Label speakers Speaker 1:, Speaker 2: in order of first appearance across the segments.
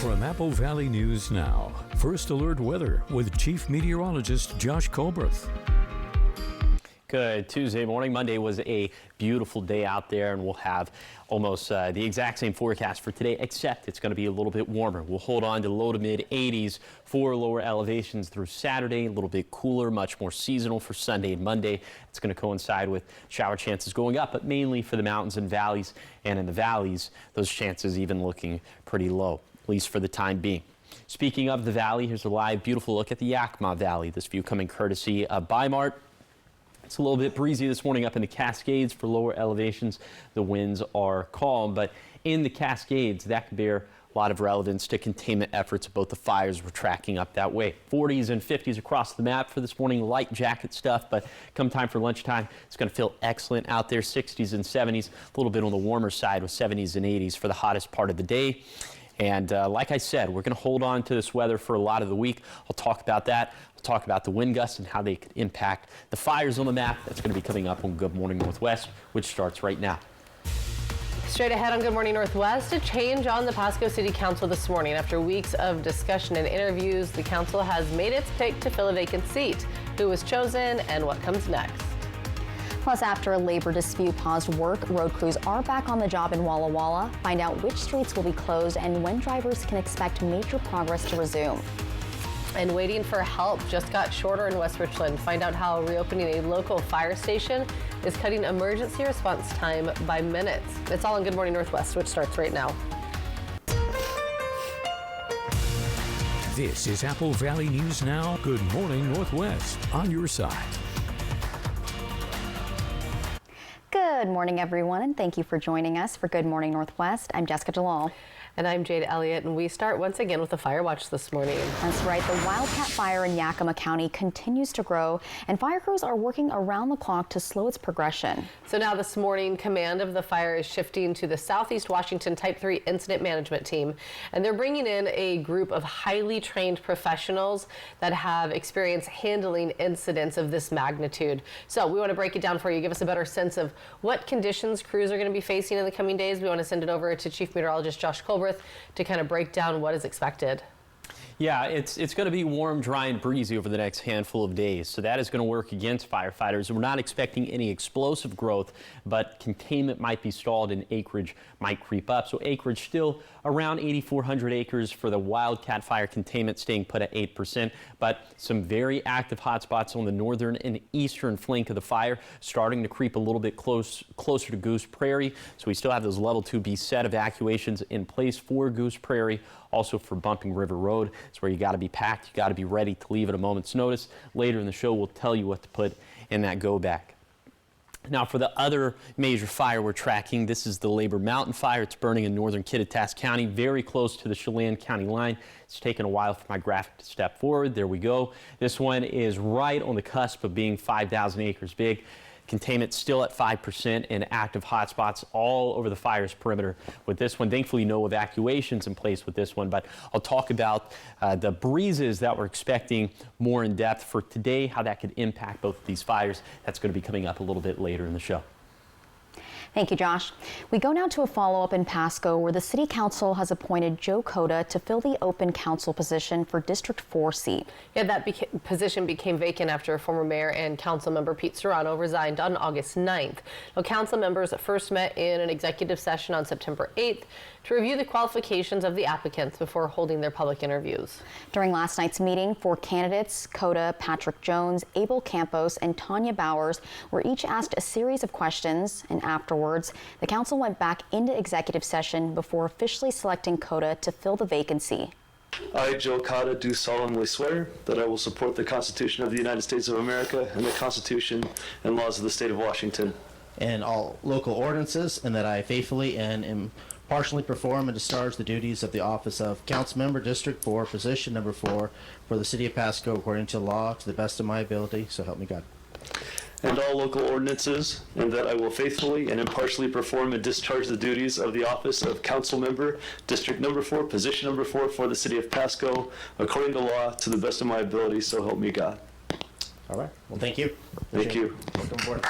Speaker 1: From Apple Valley News Now, First Alert Weather with Chief Meteorologist Josh Colbreth.
Speaker 2: Good Tuesday morning. Monday was a beautiful day out there, and we'll have almost the exact same forecast for today, except it's going to be a little bit warmer. We'll hold on to low to mid 80s for lower elevations through Saturday, a little bit cooler, much more seasonal for Sunday and Monday. It's going to coincide with shower chances going up, but mainly for the mountains and valleys, and in the valleys, those chances even looking pretty low, at least for the time being. Speaking of the valley, here's a live beautiful look at the Yakima Valley. This view coming courtesy of Bi-Mart. It's a little bit breezy this morning up in the Cascades for lower elevations. The winds are calm, but in the Cascades, that could bear a lot of relevance to containment efforts of both the fires we're tracking up that way. 40s and 50s across the map for this morning, light jacket stuff, but come time for lunchtime, it's going to feel excellent out there. 60s and 70s, a little bit on the warmer side with 70s and 80s for the hottest part of the day. And like I said, we're going to hold on to this weather for a lot of the week. I'll talk about that. We'll talk about the wind gusts and how they could impact the fires on the map. That's going to be coming up on Good Morning Northwest, which starts right now.
Speaker 3: Straight ahead on Good Morning Northwest, a change on the Pasco City Council this morning. After weeks of discussion and interviews, the council has made its pick to fill a vacant seat. Who was chosen and what comes next?
Speaker 4: Plus, after a labor dispute paused work, road crews are back on the job in Walla Walla. Find out which streets will be closed and when drivers can expect major progress to resume.
Speaker 3: And waiting for help just got shorter in West Richland. Find out how reopening a local fire station is cutting emergency response time by minutes. It's all on Good Morning Northwest, which starts right now.
Speaker 1: This is Apple Valley News Now. Good Morning Northwest on your side.
Speaker 4: Good morning, everyone, and thank you for joining us for Good Morning Northwest. I'm Jessica Jalal.
Speaker 3: And I'm Jade Elliott, and we start once again with the fire watch this morning.
Speaker 4: That's right. The Wildcat Fire in Yakima County continues to grow, and fire crews are working around the clock to slow its progression.
Speaker 3: So now this morning, command of the fire is shifting to the Southeast Washington Type 3 Incident Management Team, and they're bringing in a group of highly trained professionals that have experience handling incidents of this magnitude. So we want to break it down for you, give us a better sense of what conditions crews are going to be facing in the coming days. We want to send it over to Chief Meteorologist Josh Colbreth to kind of break down what is expected.
Speaker 2: Yeah, it's going to be warm, dry, and breezy over the next handful of days. So that is going to work against firefighters. We're not expecting any explosive growth, but containment might be stalled and acreage might creep up. So acreage still around 8,400 acres for the Wildcat Fire containment, staying put at 8%. But some very active hotspots on the northern and eastern flank of the fire, starting to creep a little bit closer to Goose Prairie. So we still have those level 2B set evacuations in place for Goose Prairie. Also for Bumping River Road, it's where you got to be packed. You got to be ready to leave at a moment's notice. Later in the show, we'll tell you what to put in that go back. Now, for the other major fire we're tracking, this is the Labor Mountain Fire. It's burning in northern Kittitas County, very close to the Chelan County line. It's taken a while for my graphic to step forward. There we go. This one is right on the cusp of being 5,000 acres big. Containment still at 5% and active hotspots all over the fire's perimeter with this one. Thankfully, no evacuations in place with this one, but I'll talk about the breezes that we're expecting more in depth for today, how that could impact both of these fires. That's going to be coming up a little bit later in the show.
Speaker 4: Thank you, Josh. We go now to a follow-up in Pasco, where the City Council has appointed Joe Cota to fill the open council position for District 4 seat.
Speaker 3: Yeah, that position became vacant after former mayor and council member Pete Serrano resigned on August 9th. Now, council members first met in an executive session on September 8th to review the qualifications of the applicants before holding their public interviews.
Speaker 4: During last night's meeting, 4 candidates, Cota, Patrick Jones, Abel Campos, and Tanya Bowers, were each asked a series of questions, and afterwards, the council went back into executive session before officially selecting Cota to fill the vacancy.
Speaker 5: I, Joe Cota, do solemnly swear that I will support the Constitution of the United States of America and the Constitution and laws of the state of Washington,
Speaker 6: and all local ordinances, and that I faithfully and impartially perform and discharge the duties of the office of Council Member District 4, position number 4, for the City of Pasco according to law, to the best of my ability, so help me God.
Speaker 5: and all local ordinances, and that I will faithfully and impartially perform and discharge the duties of the office of Council Member, District Number 4, Position Number 4 for the City of Pasco, according to law, to the best of my ability, so help me God.
Speaker 6: All right. Well, thank you.
Speaker 5: Thank you.
Speaker 6: Welcome aboard.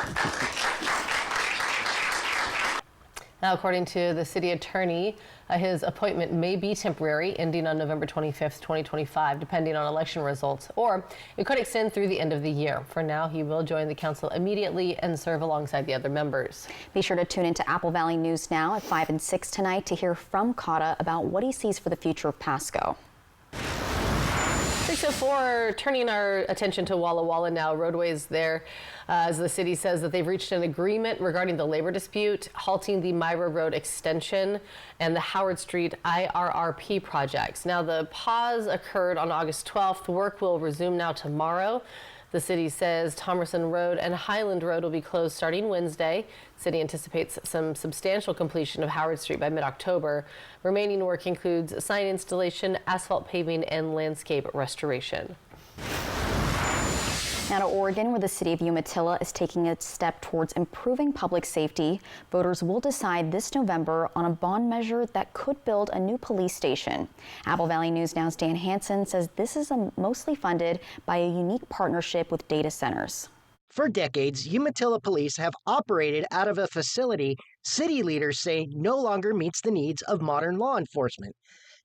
Speaker 3: Now, according to the city attorney, his appointment may be temporary, ending on November 25th, 2025, depending on election results, or it could extend through the end of the year. For now, he will join the council immediately and serve alongside the other members. Be sure to tune into Apple Valley News Now at 5 and 6 tonight to hear from Cotta about what he sees for the future of Pasco. 6:04, turning our attention to Walla Walla now. Roadways there, as the city says that they've reached an agreement regarding the labor dispute, halting the Myra Road extension and the Howard Street IRRP projects. Now, the pause occurred on August 12th. Work will resume now tomorrow. The city says Thomerson Road and Highland Road will be closed starting Wednesday. City anticipates some substantial completion of Howard Street by mid-October. Remaining work includes sign installation, asphalt paving, and landscape restoration. Now to Oregon, where the city of Umatilla is taking a step towards improving public safety. Voters will decide this November on a bond measure that could build a new police station. Apple Valley News Now's Dan Hansen says this is mostly funded by a unique partnership with data centers.
Speaker 7: For decades, Umatilla police have operated out of a facility city leaders say no longer meets the needs of modern law enforcement.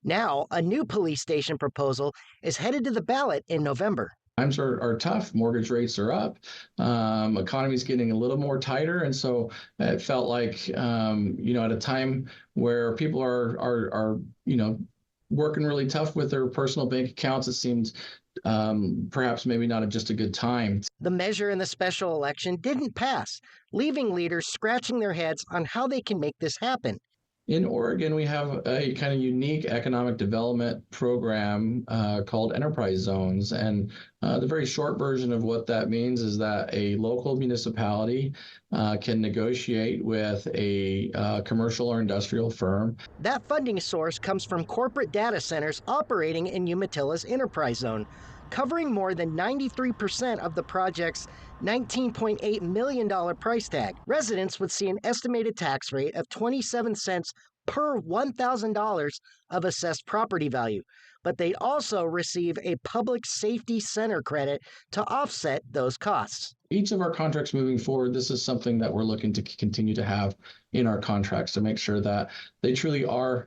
Speaker 7: Now, a new police station proposal is headed to the ballot in November.
Speaker 8: Times are tough. Mortgage rates are up. Economy's getting a little more tighter, and so it felt like at a time where people are working really tough with their personal bank accounts, it seemed perhaps maybe not just a good time.
Speaker 7: The measure in the special election didn't pass, leaving leaders scratching their heads on how they can make this happen.
Speaker 8: In Oregon, we have a kind of unique economic development program called Enterprise Zones. And the very short version of what that means is that a local municipality can negotiate with a commercial or industrial firm.
Speaker 7: That funding source comes from corporate data centers operating in Umatilla's Enterprise Zone, covering more than 93% of the project's $19.8 million price tag. Residents would see an estimated tax rate of 27 cents per $1,000 of assessed property value, but they'd also receive a public safety center credit to offset those costs.
Speaker 8: Each of our contracts moving forward, this is something that we're looking to continue to have in our contracts to make sure that they truly are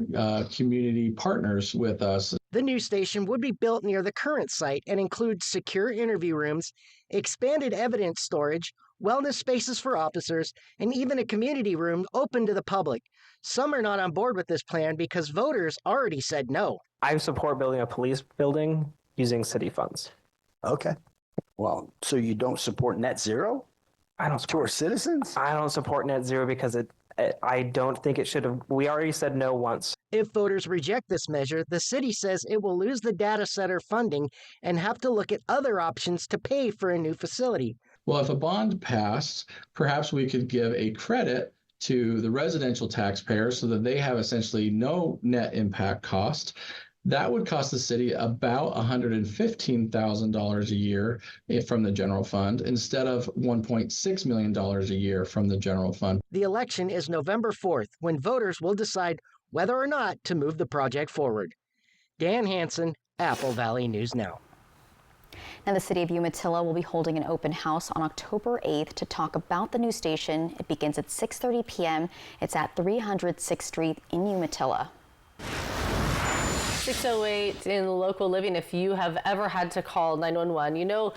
Speaker 8: community partners with us.
Speaker 7: The new station would be built near the current site and include secure interview rooms, expanded evidence storage, wellness spaces for officers, and even a community room open to the public. Some are not on board with this plan because voters already said no.
Speaker 9: I support building a police building using city funds.
Speaker 10: Okay. Well, so you don't support net zero?
Speaker 9: I don't
Speaker 10: to our citizens?
Speaker 9: I don't support net zero because I don't think it should have. We already said no once.
Speaker 7: If voters reject this measure, the city says it will lose the data center funding and have to look at other options to pay for a new facility.
Speaker 8: Well, if a bond passed, perhaps we could give a credit to the residential taxpayers so that they have essentially no net impact cost. That would cost the city about $115,000 a year from the general fund instead of $1.6 million a year from the general fund.
Speaker 7: The election is November 4th, when voters will decide whether or not to move the project forward. Dan Hansen, Apple Valley News Now.
Speaker 4: Now, the city of Umatilla will be holding an open house on October 8th to talk about the new station. It begins at 6:30 p.m. It's at 306th Street in Umatilla. 6:08 in local living. If you have ever had to call 911, you know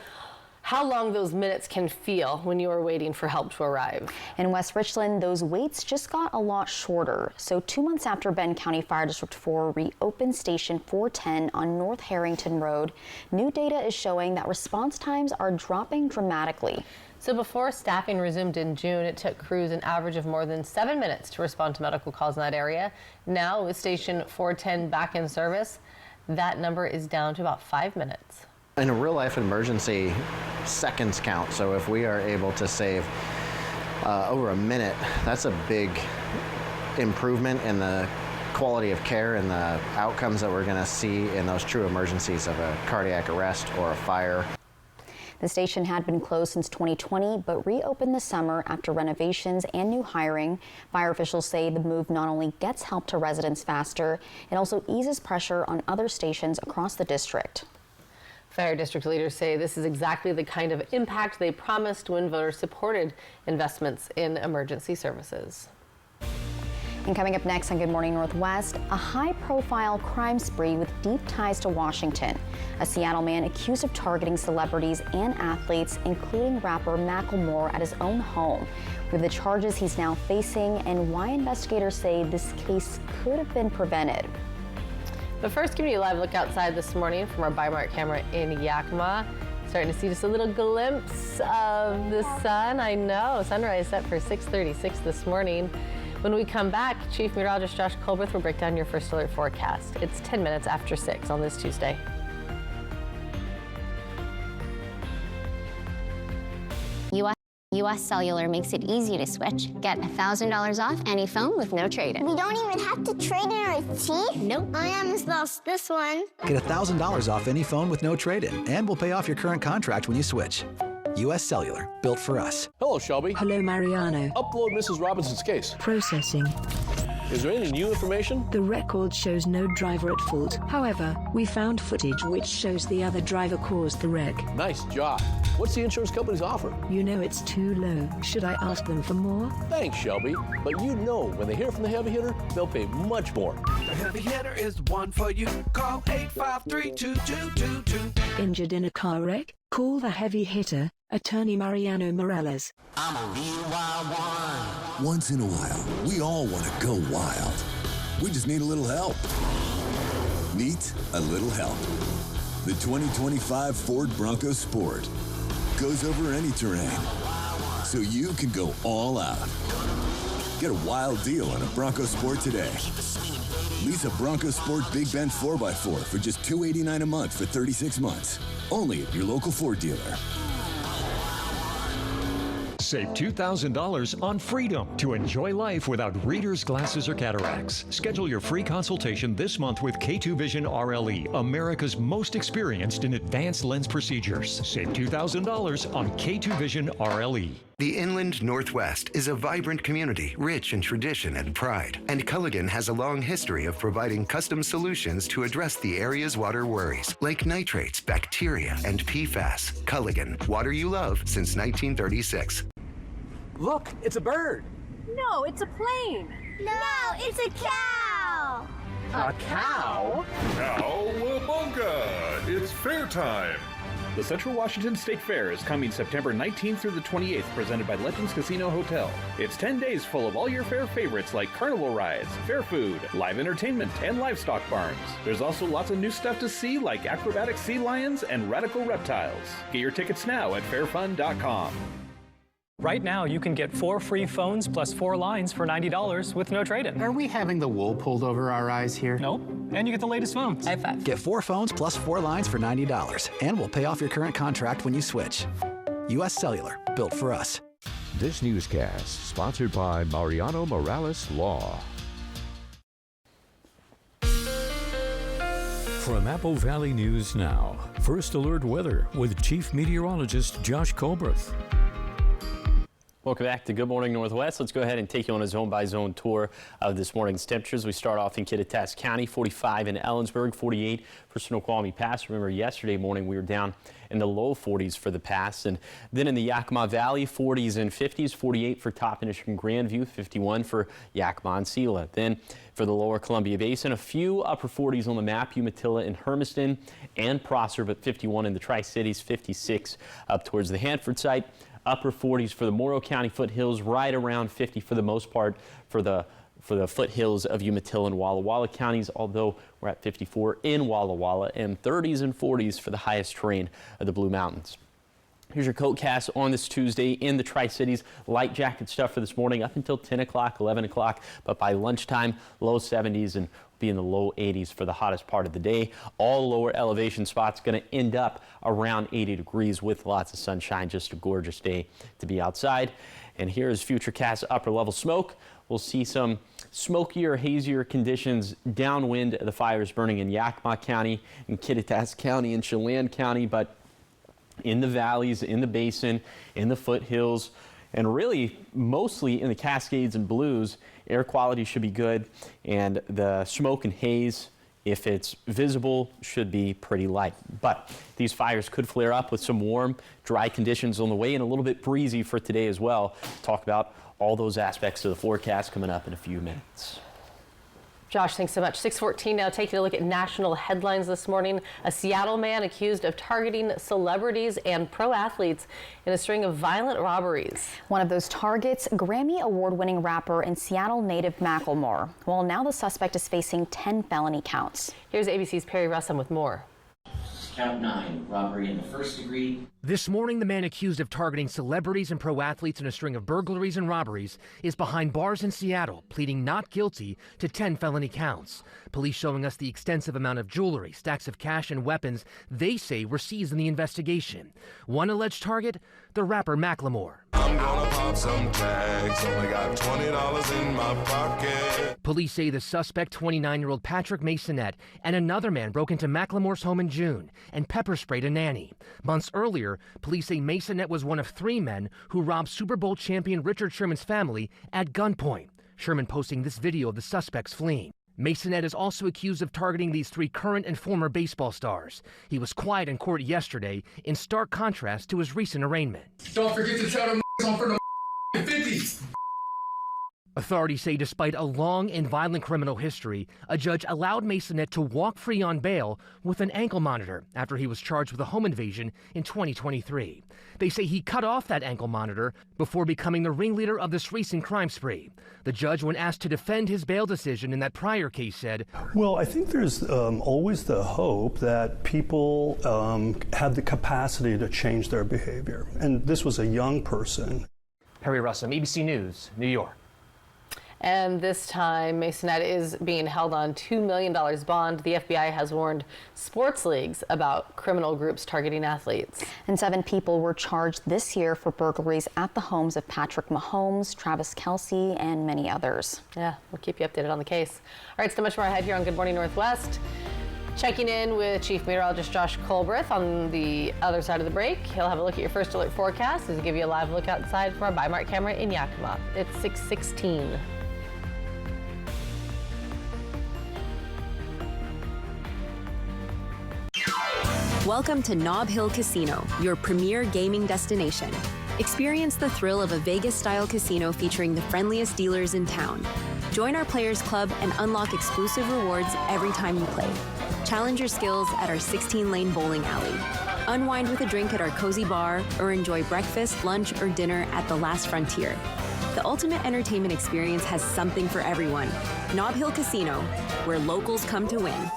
Speaker 4: how long those minutes can feel when you are waiting for help to arrive. In West Richland, those waits just got a lot shorter. So 2 months after Bend County Fire District 4 reopened Station 410 on North Harrington Road, new data is showing that response times are dropping dramatically. So before staffing resumed in June, it took crews an average of more than 7 minutes to respond to medical calls in that area. Now, with Station 410 back in service, that number is down to about 5 minutes.
Speaker 11: In a real-life emergency, seconds count. So if we are able to save over a minute, that's a big improvement in the quality of care and the outcomes that we're going to see in those true emergencies of a cardiac arrest or a fire.
Speaker 4: The station had been closed since 2020, but reopened this summer after renovations and new hiring. Fire officials say the move not only gets help to residents faster, it also eases pressure on other stations across the district. Fire district leaders say this is exactly the kind of impact they promised when voters supported investments in emergency services. And coming up next on Good Morning Northwest, a high-profile crime spree with deep ties to Washington. A Seattle man accused of targeting celebrities and athletes, including rapper Macklemore, at his own home. We have the charges he's now facing and why investigators say this case could have been prevented.
Speaker 3: But first, giving you a live look outside this morning from our Bimart camera in Yakima. Starting to see just a little glimpse of the sun. I know, sunrise set for 6:36 this morning. When we come back, Chief Meteorologist Josh Colbert will break down your first alert forecast. It's 10 minutes after 6 on this Tuesday.
Speaker 12: US Cellular makes it easy to switch. Get $1,000 off any phone with no trade-in.
Speaker 13: We don't even have to trade in our teeth?
Speaker 12: Nope.
Speaker 13: I almost lost this one.
Speaker 14: Get $1,000 off any phone with no trade-in, and we'll pay off your current contract when you switch. US Cellular, built for us.
Speaker 15: Hello, Shelby.
Speaker 16: Hello, Mariano.
Speaker 15: Upload Mrs. Robinson's case.
Speaker 16: Processing.
Speaker 15: Is there any new information?
Speaker 16: The record shows no driver at fault. However, we found footage which shows the other driver caused the wreck.
Speaker 15: Nice job. What's the insurance company's offer?
Speaker 16: You know it's too low. Should I ask them for more?
Speaker 15: Thanks, Shelby. But you know when they hear from the heavy hitter, they'll pay much more.
Speaker 17: The heavy hitter is the one for you. Call 853-2222.
Speaker 16: Injured in a car wreck? Call the heavy hitter, Attorney Mariano Morales.
Speaker 18: I'm a real wild one. Once in a while, we all want to go wild. We just need a little help. Meet a little help. The 2025 Ford Bronco Sport goes over any terrain, so you can go all out. Get a wild deal on a Bronco Sport today. Lease a Bronco Sport Big Bend 4x4 for just $289 a month for 36 months. Only at your local Ford dealer.
Speaker 19: Save $2,000 on Freedom to enjoy life without reader's glasses or cataracts. Schedule your free consultation this month with K2 Vision RLE, America's most experienced in advanced lens procedures. Save $2,000 on K2 Vision RLE.
Speaker 20: The Inland Northwest is a vibrant community, rich in tradition and pride. And Culligan has a long history of providing custom solutions to address the area's water worries, like nitrates, bacteria, and PFAS. Culligan, water you love since 1936.
Speaker 17: Look, it's a bird.
Speaker 21: No, it's a plane.
Speaker 13: No, it's a cow.
Speaker 17: A cow?
Speaker 22: Cowabunga! It's fair time. The Central Washington State Fair is coming September 19th through the 28th, presented by Legends Casino Hotel. It's 10 days full of all your fair favorites like carnival rides, fair food, live entertainment, and livestock barns. There's also lots of new stuff to see like acrobatic sea lions and radical reptiles. Get your tickets now at fairfun.com.
Speaker 23: Right now, you can get 4 free phones plus 4 lines for $90 with no trade-in.
Speaker 24: Are we having the wool pulled over our eyes here?
Speaker 23: Nope. And you get the latest phones.
Speaker 3: High five.
Speaker 14: Get 4 phones plus 4 lines for $90, and we'll pay off your current contract when you switch. US Cellular, built for us.
Speaker 1: This newscast sponsored by Mariano Morales Law. From Apple Valley News Now, First Alert Weather with Chief Meteorologist Josh Colbert.
Speaker 2: Welcome back to Good Morning Northwest. Let's go ahead and take you on a zone-by-zone tour of this morning's temperatures. We start off in Kittitas County, 45 in Ellensburg, 48 for Snoqualmie Pass. Remember, yesterday morning we were down in the low 40s for the pass. And then in the Yakima Valley, 40s and 50s, 48 for Toppenish and Grandview, 51 for Yakima and Selah. Then for the lower Columbia Basin, a few upper 40s on the map, Umatilla and Hermiston and Prosser, but 51 in the Tri-Cities, 56 up towards the Hanford site. Upper 40s for the Morrow County foothills, right around 50 for the most part for the foothills of Umatilla and Walla Walla counties, although we're at 54 in Walla Walla, and 30s and 40s for the highest terrain of the Blue Mountains. Here's your coatcast on this Tuesday in the Tri-Cities. Light jacket stuff for this morning up until 10 o'clock, 11 o'clock, but by lunchtime, low 70s and be in the low 80s for the hottest part of the day. All lower elevation spots going to end up around 80 degrees with lots of sunshine. Just a gorgeous day to be outside. And here is Futurecast upper level smoke. We'll see some smokier, hazier conditions downwind of the fires burning in Yakima County, in Kittitas County, and Chelan County, but in the valleys, in the basin, in the foothills, and really mostly in the Cascades and Blues, air quality should be good, and the smoke and haze, if it's visible, should be pretty light. But these fires could flare up with some warm, dry conditions on the way and a little bit breezy for today as well. Talk about all those aspects of the forecast coming up in a few minutes.
Speaker 3: Josh, thanks so much. 6:14 now, taking a look at national headlines this morning. A Seattle man accused of targeting celebrities and pro athletes in a string of violent robberies.
Speaker 4: One of those targets, Grammy award-winning rapper and Seattle native Macklemore. Well, now the suspect is facing 10 felony counts.
Speaker 3: Here's ABC's Perry Russum with more.
Speaker 5: Count 9, robbery in the first degree.
Speaker 6: This morning, the man accused of targeting celebrities and pro athletes in a string of burglaries and robberies is behind bars in Seattle, pleading not guilty to 10 felony counts. Police showing us the extensive amount of jewelry, stacks of cash, and weapons they say were seized in the investigation. One alleged target, the rapper Macklemore.
Speaker 9: I'm gonna pop some tags, only got $20 in my pocket.
Speaker 6: Police say the suspect, 29-year-old Patrick Masonette, and another man broke into Macklemore's home in June and pepper sprayed a nanny. Months earlier, police say Masonette was one of 3 men who robbed Super Bowl champion Richard Sherman's family at gunpoint. Sherman posting this video of the suspects fleeing. Masonette is also accused of targeting these 3 current and former baseball stars. He was quiet in court yesterday, in stark contrast to his recent arraignment.
Speaker 9: Don't forget to tell them on for the 50s.
Speaker 6: Authorities say despite a long and violent criminal history, a judge allowed Masonette to walk free on bail with an ankle monitor after he was charged with a home invasion in 2023. They say he cut off that ankle monitor before becoming the ringleader of this recent crime spree. The judge, when asked to defend his bail decision in that prior case, said,
Speaker 10: "Well, I think there's always the hope that people have the capacity to change their behavior. And this was a young person."
Speaker 6: Perry Russum, ABC News, New York.
Speaker 3: And this time, Masonette is being held on $2 million bond. The FBI has warned sports leagues about criminal groups targeting athletes.
Speaker 4: And 7 people were charged this year for burglaries at the homes of Patrick Mahomes, Travis Kelce, and many others.
Speaker 3: Yeah, we'll keep you updated on the case. All right, so much more ahead here on Good Morning Northwest. Checking in with Chief Meteorologist Josh Colbreth on the other side of the break. He'll have a look at your first alert forecast as we give you a live look outside from our Bi-Mart camera in Yakima. It's 6:16.
Speaker 25: Welcome to Nob Hill Casino, your premier gaming destination. Experience the thrill of a Vegas-style casino featuring the friendliest dealers in town. Join our Players Club and unlock exclusive rewards every time you play. Challenge your skills at our 16-lane bowling alley. Unwind with a drink at our cozy bar or enjoy breakfast, lunch, or dinner at the Last Frontier. The ultimate entertainment experience has something for everyone. Nob Hill Casino, where locals come to win.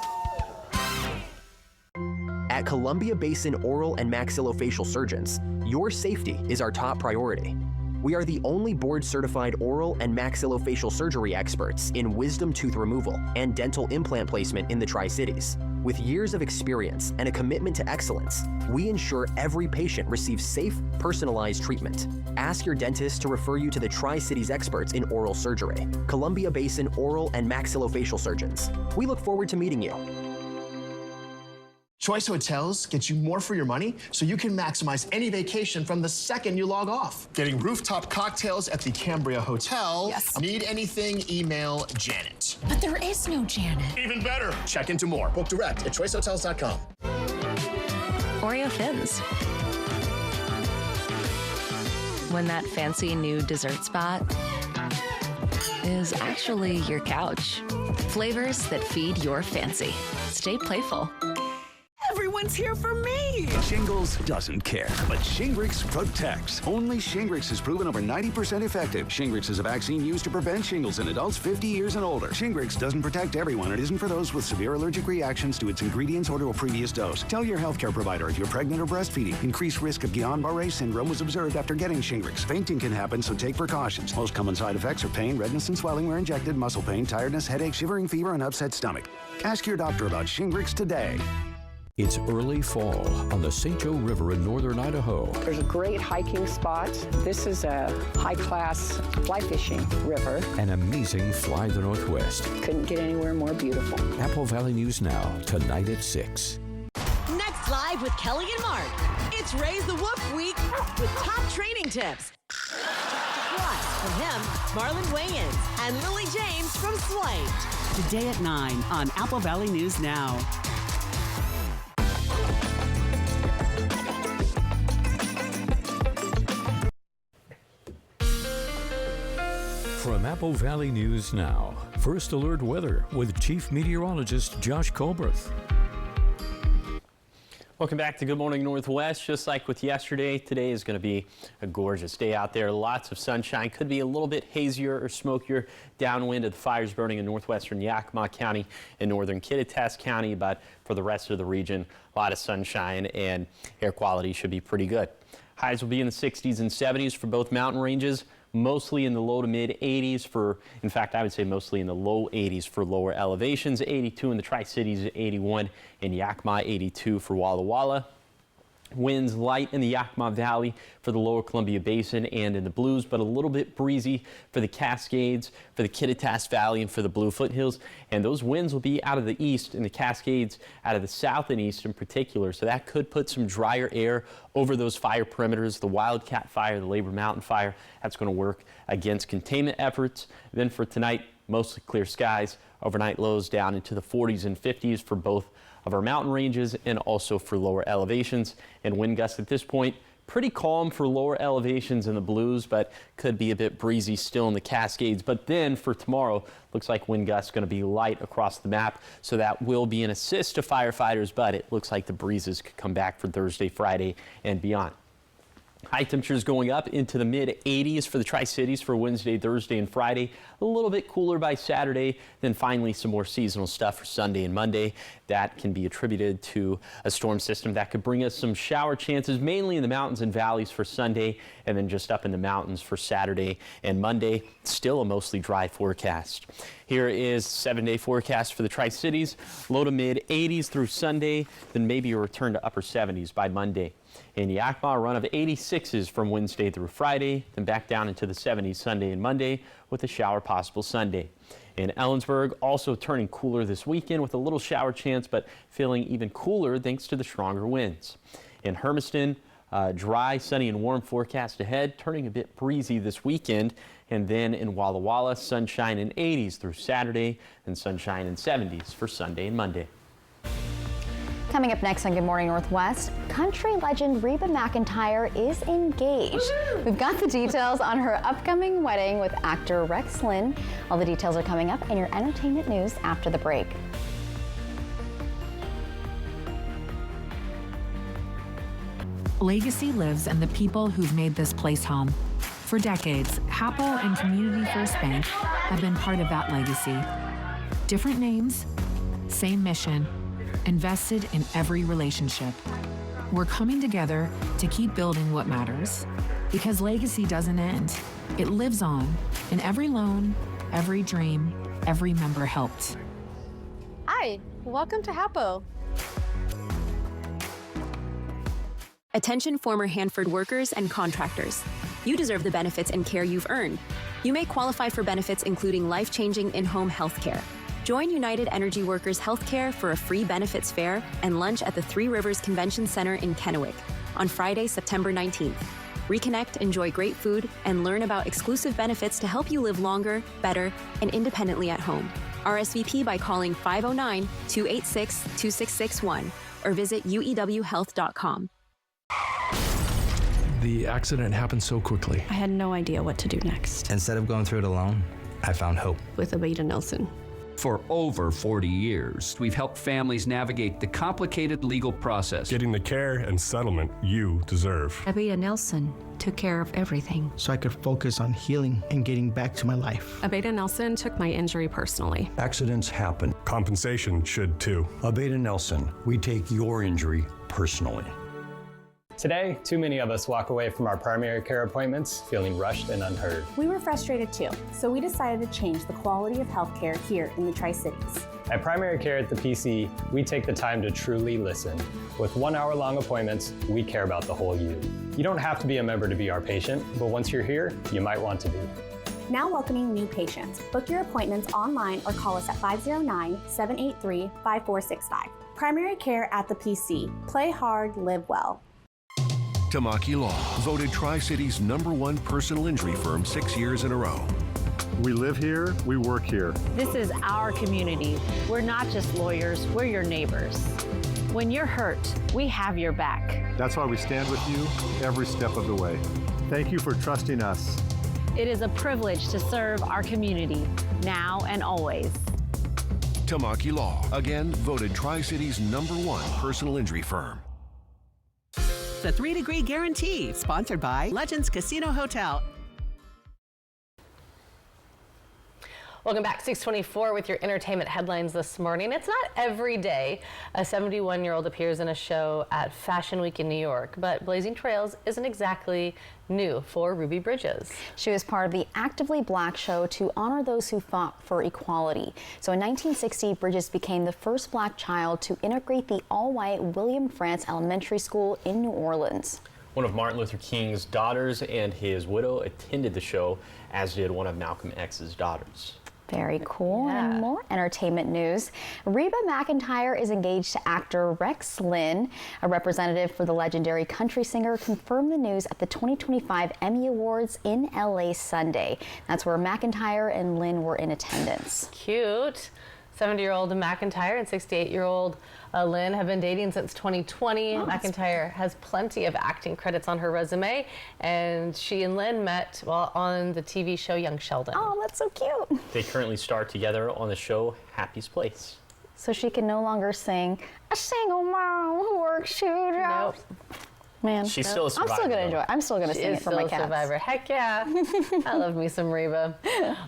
Speaker 26: At Columbia Basin Oral and Maxillofacial Surgeons, your safety is our top priority. We are the only board-certified oral and maxillofacial surgery experts in wisdom tooth removal and dental implant placement in the Tri-Cities. With years of experience and a commitment to excellence, we ensure every patient receives safe, personalized treatment. Ask your dentist to refer you to the Tri-Cities experts in oral surgery, Columbia Basin Oral and Maxillofacial Surgeons. We look forward to meeting you.
Speaker 27: Choice Hotels gets you more for your money so you can maximize any vacation from the second you log off. Getting rooftop cocktails at the Cambria Hotel.
Speaker 28: Yes.
Speaker 27: Need anything, email Janet.
Speaker 28: But there is no Janet.
Speaker 27: Even better. Check into more. Book direct at choicehotels.com.
Speaker 28: Oreo Thins. When that fancy new dessert spot is actually your couch. Flavors that feed your fancy. Stay playful.
Speaker 21: Everyone's here for me!
Speaker 29: Shingles doesn't care, but Shingrix protects. Only Shingrix is proven over 90% effective. Shingrix is a vaccine used to prevent shingles in adults 50 years and older. Shingrix doesn't protect everyone. It isn't for those with severe allergic reactions to its ingredients or to a previous dose. Tell your healthcare provider if you're pregnant or breastfeeding. Increased risk of Guillain-Barré syndrome was observed after getting Shingrix. Fainting can happen, so take precautions. Most common side effects are pain, redness and swelling where injected, muscle pain, tiredness, headache, shivering fever, and upset stomach. Ask your doctor about Shingrix today.
Speaker 1: It's early fall on the St. Joe River in northern Idaho.
Speaker 30: There's a great hiking spot. This is a high-class fly fishing river.
Speaker 1: An amazing Fly the Northwest.
Speaker 30: Couldn't get anywhere more beautiful.
Speaker 1: Apple Valley News Now, tonight at 6.
Speaker 31: Next live with Kelly and Mark. It's Raise the Woof Week with top training tips. Plus, from him, Marlon Wayans and Lily James from Slate.
Speaker 32: Today at 9 on Apple Valley News Now.
Speaker 1: Apple Valley News Now. First Alert Weather with Chief Meteorologist Josh Colberth.
Speaker 2: Welcome back to Good Morning Northwest. Just like with yesterday, today is going to be a gorgeous day out there. Lots of sunshine. Could be a little bit hazier or smokier downwind of the fires burning in northwestern Yakima County and northern Kittitas County, but for the rest of the region, a lot of sunshine and air quality should be pretty good. Highs will be in the 60s and 70s for both mountain ranges. Mostly in the low to mid 80s for, in fact, I would say mostly in the low 80s for lower elevations. 82 in the Tri-Cities, 81 in Yakima, 82 for Walla Walla. Winds light in the Yakima Valley for the lower Columbia Basin and in the Blues, but a little bit breezy for the Cascades, for the Kittitas Valley, and for the Blue Foothills. And those winds will be out of the east and the Cascades out of the south and east in particular. So that could put some drier air over those fire perimeters, the Wildcat Fire, the Labor Mountain Fire. That's going to work against containment efforts. Then for tonight, mostly clear skies. Overnight lows down into the 40s and 50s for both of our mountain ranges and also for lower elevations. And wind gusts at this point, pretty calm for lower elevations in the Blues, but could be a bit breezy still in the Cascades. But then for tomorrow, looks like wind gusts going to be light across the map, so that will be an assist to firefighters, but it looks like the breezes could come back for Thursday, Friday, and beyond. High temperatures going up into the mid 80s for the Tri-Cities for Wednesday, Thursday, and Friday. A little bit cooler by Saturday, then finally some more seasonal stuff for Sunday and Monday. That can be attributed to a storm system that could bring us some shower chances, mainly in the mountains and valleys for Sunday, and then just up in the mountains for Saturday and Monday. Still a mostly dry forecast. Here is 7-day forecast for the Tri-Cities. Low to mid 80s through Sunday, then maybe a return to upper 70s by Monday. In Yakima, a run of 86s from Wednesday through Friday, then back down into the 70s Sunday and Monday with a shower possible Sunday. In Ellensburg, also turning cooler this weekend with a little shower chance, but feeling even cooler thanks to the stronger winds. In Hermiston, dry, sunny, and warm forecast ahead, turning a bit breezy this weekend. And then in Walla Walla, sunshine in 80s through Saturday and sunshine in 70s for Sunday and Monday.
Speaker 4: Coming up next on Good Morning Northwest, country legend Reba McEntire is engaged. We've got the details on her upcoming wedding with actor Rex Linn. All the details are coming up in your entertainment news after the break.
Speaker 7: Legacy lives in the people who've made this place home. For decades, Hapo and Community First Bank have been part of that legacy. Different names, same mission, invested in every relationship. We're coming together to keep building what matters. Because legacy doesn't end. It lives on in every loan, every dream, every member helped.
Speaker 8: Hi, welcome to Hapo.
Speaker 25: Attention former Hanford workers and contractors. You deserve the benefits and care you've earned. You may qualify for benefits including life-changing in-home health care. Join United Energy Workers Healthcare for a free benefits fair and lunch at the Three Rivers Convention Center in Kennewick on Friday, September 19th. Reconnect, enjoy great food, and learn about exclusive benefits to help you live longer, better, and independently at home. RSVP by calling 509-286-2661 or visit uewhealth.com.
Speaker 11: The accident happened so quickly.
Speaker 8: I had no idea what to do next.
Speaker 12: Instead of going through it alone, I found hope.
Speaker 8: With Abeda Nelson.
Speaker 13: For over 40 years, we've helped families navigate the complicated legal process.
Speaker 15: Getting the care and settlement you deserve.
Speaker 8: Abeda Nelson took care of everything.
Speaker 16: So I could focus on healing and getting back to my life.
Speaker 8: Abeda Nelson took my injury personally.
Speaker 17: Accidents happen.
Speaker 15: Compensation should too.
Speaker 17: Abeda Nelson, we take your injury personally.
Speaker 23: Today, too many of us walk away from our primary care appointments feeling rushed and unheard.
Speaker 18: We were frustrated too, so we decided to change the quality of healthcare here in the Tri-Cities.
Speaker 23: At Primary Care at the PC, we take the time to truly listen. With 1 hour-long appointments, we care about the whole you. You don't have to be a member to be our patient, but once you're here, you might want to be.
Speaker 18: Now welcoming new patients. Book your appointments online or call us at 509-783-5465. Primary Care at the PC. Play hard, live well.
Speaker 19: Tamaki Law, voted Tri-Cities #1 personal injury firm 6 years in a row.
Speaker 20: We live here, we work here.
Speaker 22: This is our community. We're not just lawyers, we're your neighbors. When you're hurt, we have your back.
Speaker 20: That's why we stand with you every step of the way. Thank you for trusting us.
Speaker 22: It is a privilege to serve our community now and always.
Speaker 19: Tamaki Law, again voted Tri-Cities #1 personal injury firm.
Speaker 32: The 3-Degree Guarantee, sponsored by Legends Casino Hotel.
Speaker 3: Welcome back, 624 with your entertainment headlines this morning. It's not every day a 71-year-old appears in a show at Fashion Week in New York, but Blazing Trails isn't exactly new for Ruby Bridges.
Speaker 4: She was part of the Actively Black show to honor those who fought for equality. So in 1960, Bridges became the first black child to integrate the all-white William Frantz Elementary School in New Orleans.
Speaker 2: One of Martin Luther King's daughters and his widow attended the show, as did one of Malcolm X's daughters.
Speaker 4: Very cool.
Speaker 3: Yeah.
Speaker 4: And more entertainment news. Reba McEntire is engaged to actor Rex Linn. A representative for the legendary country singer confirmed the news at the 2025 Emmy Awards in LA Sunday. That's where McEntire and Linn were in attendance.
Speaker 3: Cute. 70-year-old McEntire and 68-year-old Lynn have been dating since 2020. McEntire has plenty of acting credits on her resume, and she and Lynn met while on the TV show Young Sheldon.
Speaker 4: Oh, that's so cute.
Speaker 2: They currently star together on the show Happy's Place.
Speaker 4: So she can no longer sing "A Single Mom Who Works 2 Jobs." Nope. Man,
Speaker 2: She's still a survivor.
Speaker 4: I'm still gonna enjoy it. I'm still gonna sing it for my cats.
Speaker 3: Survivor. Heck yeah. I love me some Reba.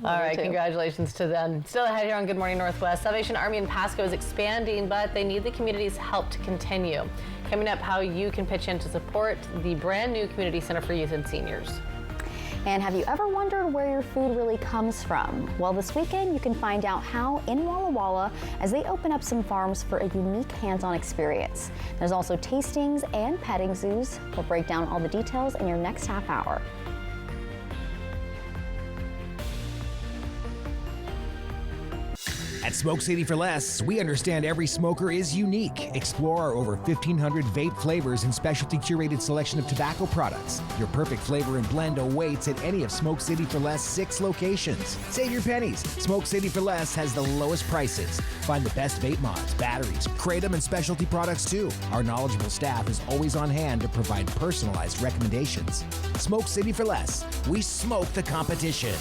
Speaker 3: All right, congratulations to them. Still ahead here on Good Morning Northwest. Salvation Army in Pasco is expanding, but they need the community's help to continue. Coming up, how you can pitch in to support the brand new Community Center for Youth and Seniors.
Speaker 4: And have you ever wondered where your food really comes from? Well, this weekend you can find out how in Walla Walla as they open up some farms for a unique hands-on experience. There's also tastings and petting zoos. We'll break down all the details in your next half hour.
Speaker 5: At Smoke City for Less, we understand every smoker is unique. Explore our over 1,500 vape flavors and specialty curated selection of tobacco products. Your perfect flavor and blend awaits at any of Smoke City for Less 6 locations. Save your pennies. Smoke City for Less has the lowest prices. Find the best vape mods, batteries, kratom, and specialty products too. Our knowledgeable staff is always on hand to provide personalized recommendations. Smoke City for Less. We smoke the competition.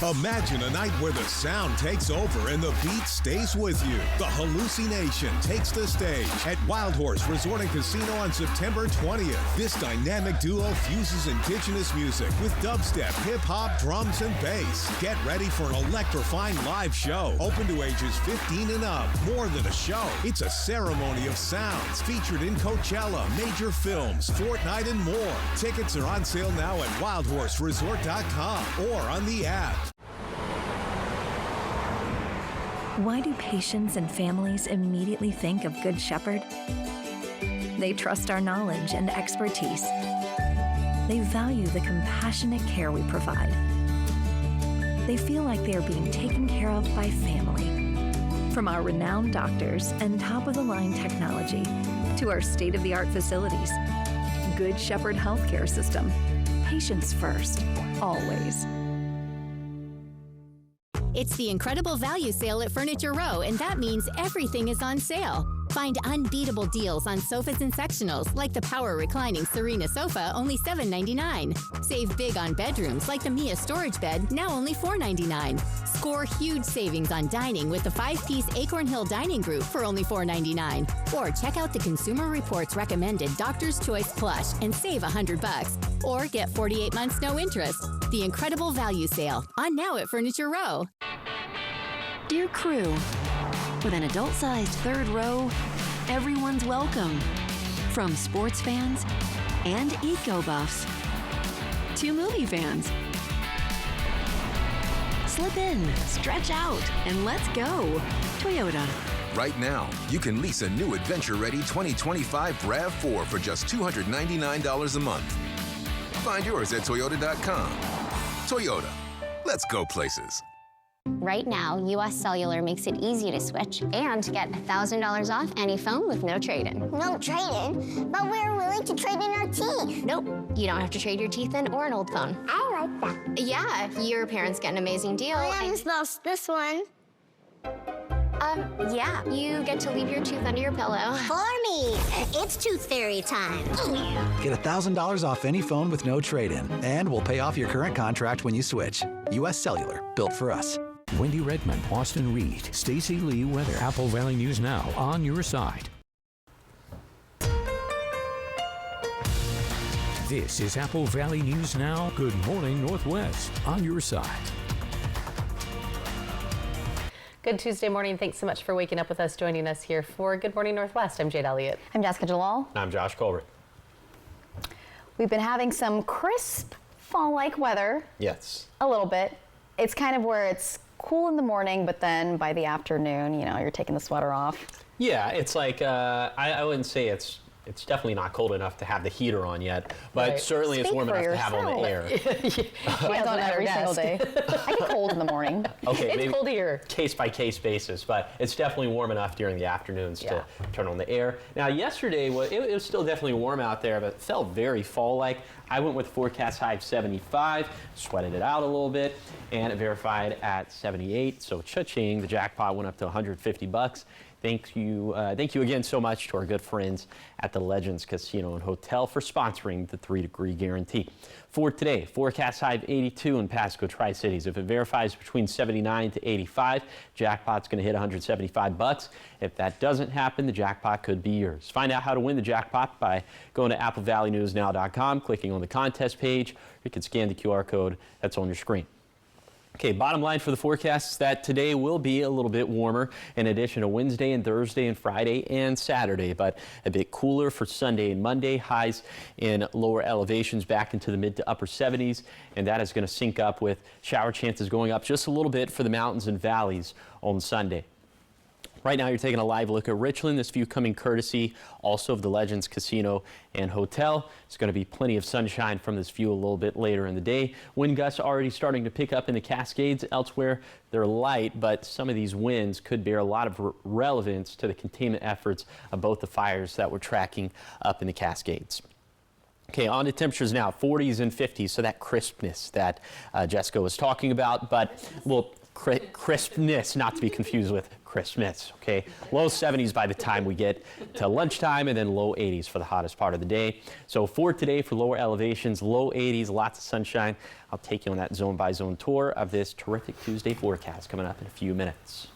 Speaker 6: Imagine a night where the sound takes over and the beat stays with you. The Hallucination takes the stage at Wild Horse Resort and Casino on September 20th. This dynamic duo fuses indigenous music with dubstep, hip-hop, drums, and bass. Get ready for an electrifying live show. Open to ages 15 and up. More than a show, it's a ceremony of sounds featured in Coachella, major films, Fortnite, and more. Tickets are on sale now at wildhorseresort.com or on the app.
Speaker 9: Why do patients and families immediately think of Good Shepherd? They trust our knowledge and expertise. They value the compassionate care we provide. They feel like they are being taken care of by family. From our renowned doctors and top-of-the-line technology to our state-of-the-art facilities, Good Shepherd Healthcare System. Patients first, always.
Speaker 10: It's the incredible value sale at Furniture Row, and that means everything is on sale. Find unbeatable deals on sofas and sectionals, like the power reclining Serena sofa, only $7.99. Save big on bedrooms, like the Mia storage bed, now only $4.99. Score huge savings on dining with the 5-piece Acorn Hill Dining Group for only $4.99. Or check out the Consumer Reports recommended Doctor's Choice Plush and save $100. Or get 48 months no interest. The incredible value sale, on now at Furniture Row.
Speaker 14: Dear crew, with an adult-sized third row, everyone's welcome. From sports fans and eco buffs to movie fans. Slip in, stretch out, and let's go. Toyota.
Speaker 21: Right now, you can lease a new adventure-ready 2025 RAV4 for just $299 a month. Find yours at Toyota.com. Toyota, let's go places.
Speaker 24: Right now, US Cellular makes it easy to switch and get $1,000 off any phone with no trade-in.
Speaker 26: No trade-in? But we're willing to trade in our teeth.
Speaker 24: Nope, you don't have to trade your teeth in or an old phone.
Speaker 26: I like that.
Speaker 24: Yeah, your parents get an amazing deal.
Speaker 26: I almost lost this one.
Speaker 24: Yeah. You get to leave your tooth under your pillow.
Speaker 26: For me, it's Tooth Fairy time.
Speaker 1: Get $1,000 off any phone with no trade-in, and we'll pay off your current contract when you switch. U.S. Cellular, built for us.
Speaker 7: Wendy Redmond, Austin Reed, Stacey Lee weather. Apple Valley News Now, on your side. This is Apple Valley News Now. Good morning, Northwest, on your side.
Speaker 3: Good Tuesday morning. Thanks so much for waking up with us, joining us here for Good Morning Northwest. I'm Jade Elliott.
Speaker 4: I'm Jessica Jalal.
Speaker 2: I'm Josh Colbert.
Speaker 4: We've been having some crisp fall-like weather.
Speaker 2: Yes.
Speaker 4: A little bit. It's kind of where it's cool in the morning, but then by the afternoon, you know, you're taking the sweater off.
Speaker 2: Yeah, it's like, I wouldn't say it's definitely not cold enough to have the heater on yet, but
Speaker 4: Right.
Speaker 2: certainly it's
Speaker 4: Speak
Speaker 2: warm
Speaker 4: for
Speaker 2: enough to have on the
Speaker 4: yourself.
Speaker 2: air.
Speaker 4: She has on every single day. I get cold in the morning.
Speaker 2: Okay,
Speaker 3: It's
Speaker 2: maybe
Speaker 3: cold here.
Speaker 2: case by case basis, but it's definitely warm enough during the afternoons to turn on the air. Now, yesterday it was still definitely warm out there, but it felt very fall-like. I went with forecast high of 75, sweated it out a little bit, and it verified at 78. So cha-ching, the jackpot went up to $150. Thank you again so much to our good friends at the Legends Casino and Hotel for sponsoring the 3-degree guarantee. For today, forecast high of 82 in Pasco Tri-Cities. If it verifies between 79 to 85, jackpot's going to hit $175. If that doesn't happen, the jackpot could be yours. Find out how to win the jackpot by going to applevalleyNewsNow.com, clicking on the contest page. You can scan the QR code that's on your screen. Okay, bottom line for the forecast is that today will be a little bit warmer in addition to Wednesday and Thursday and Friday and Saturday, but a bit cooler for Sunday and Monday. Highs in lower elevations back into the mid to upper 70s, and that is going to sync up with shower chances going up just a little bit for the mountains and valleys on Sunday. Right now, you're taking a live look at Richland. This view coming courtesy also of the Legends Casino and Hotel. It's going to be plenty of sunshine from this view a little bit later in the day. Wind gusts already starting to pick up in the Cascades. Elsewhere, they're light, but some of these winds could bear a lot of relevance to the containment efforts of both the fires that we're tracking up in the Cascades. Okay, on to temperatures now, 40s and 50s, so that crispness that Jessica was talking about, but crispness, not to be confused with Christmas, okay? Low 70s by the time we get to lunchtime, and then low 80s for the hottest part of the day. So for today, for lower elevations, low 80s, lots of sunshine. I'll take you on that zone-by-zone tour of this terrific Tuesday forecast coming up in a few minutes.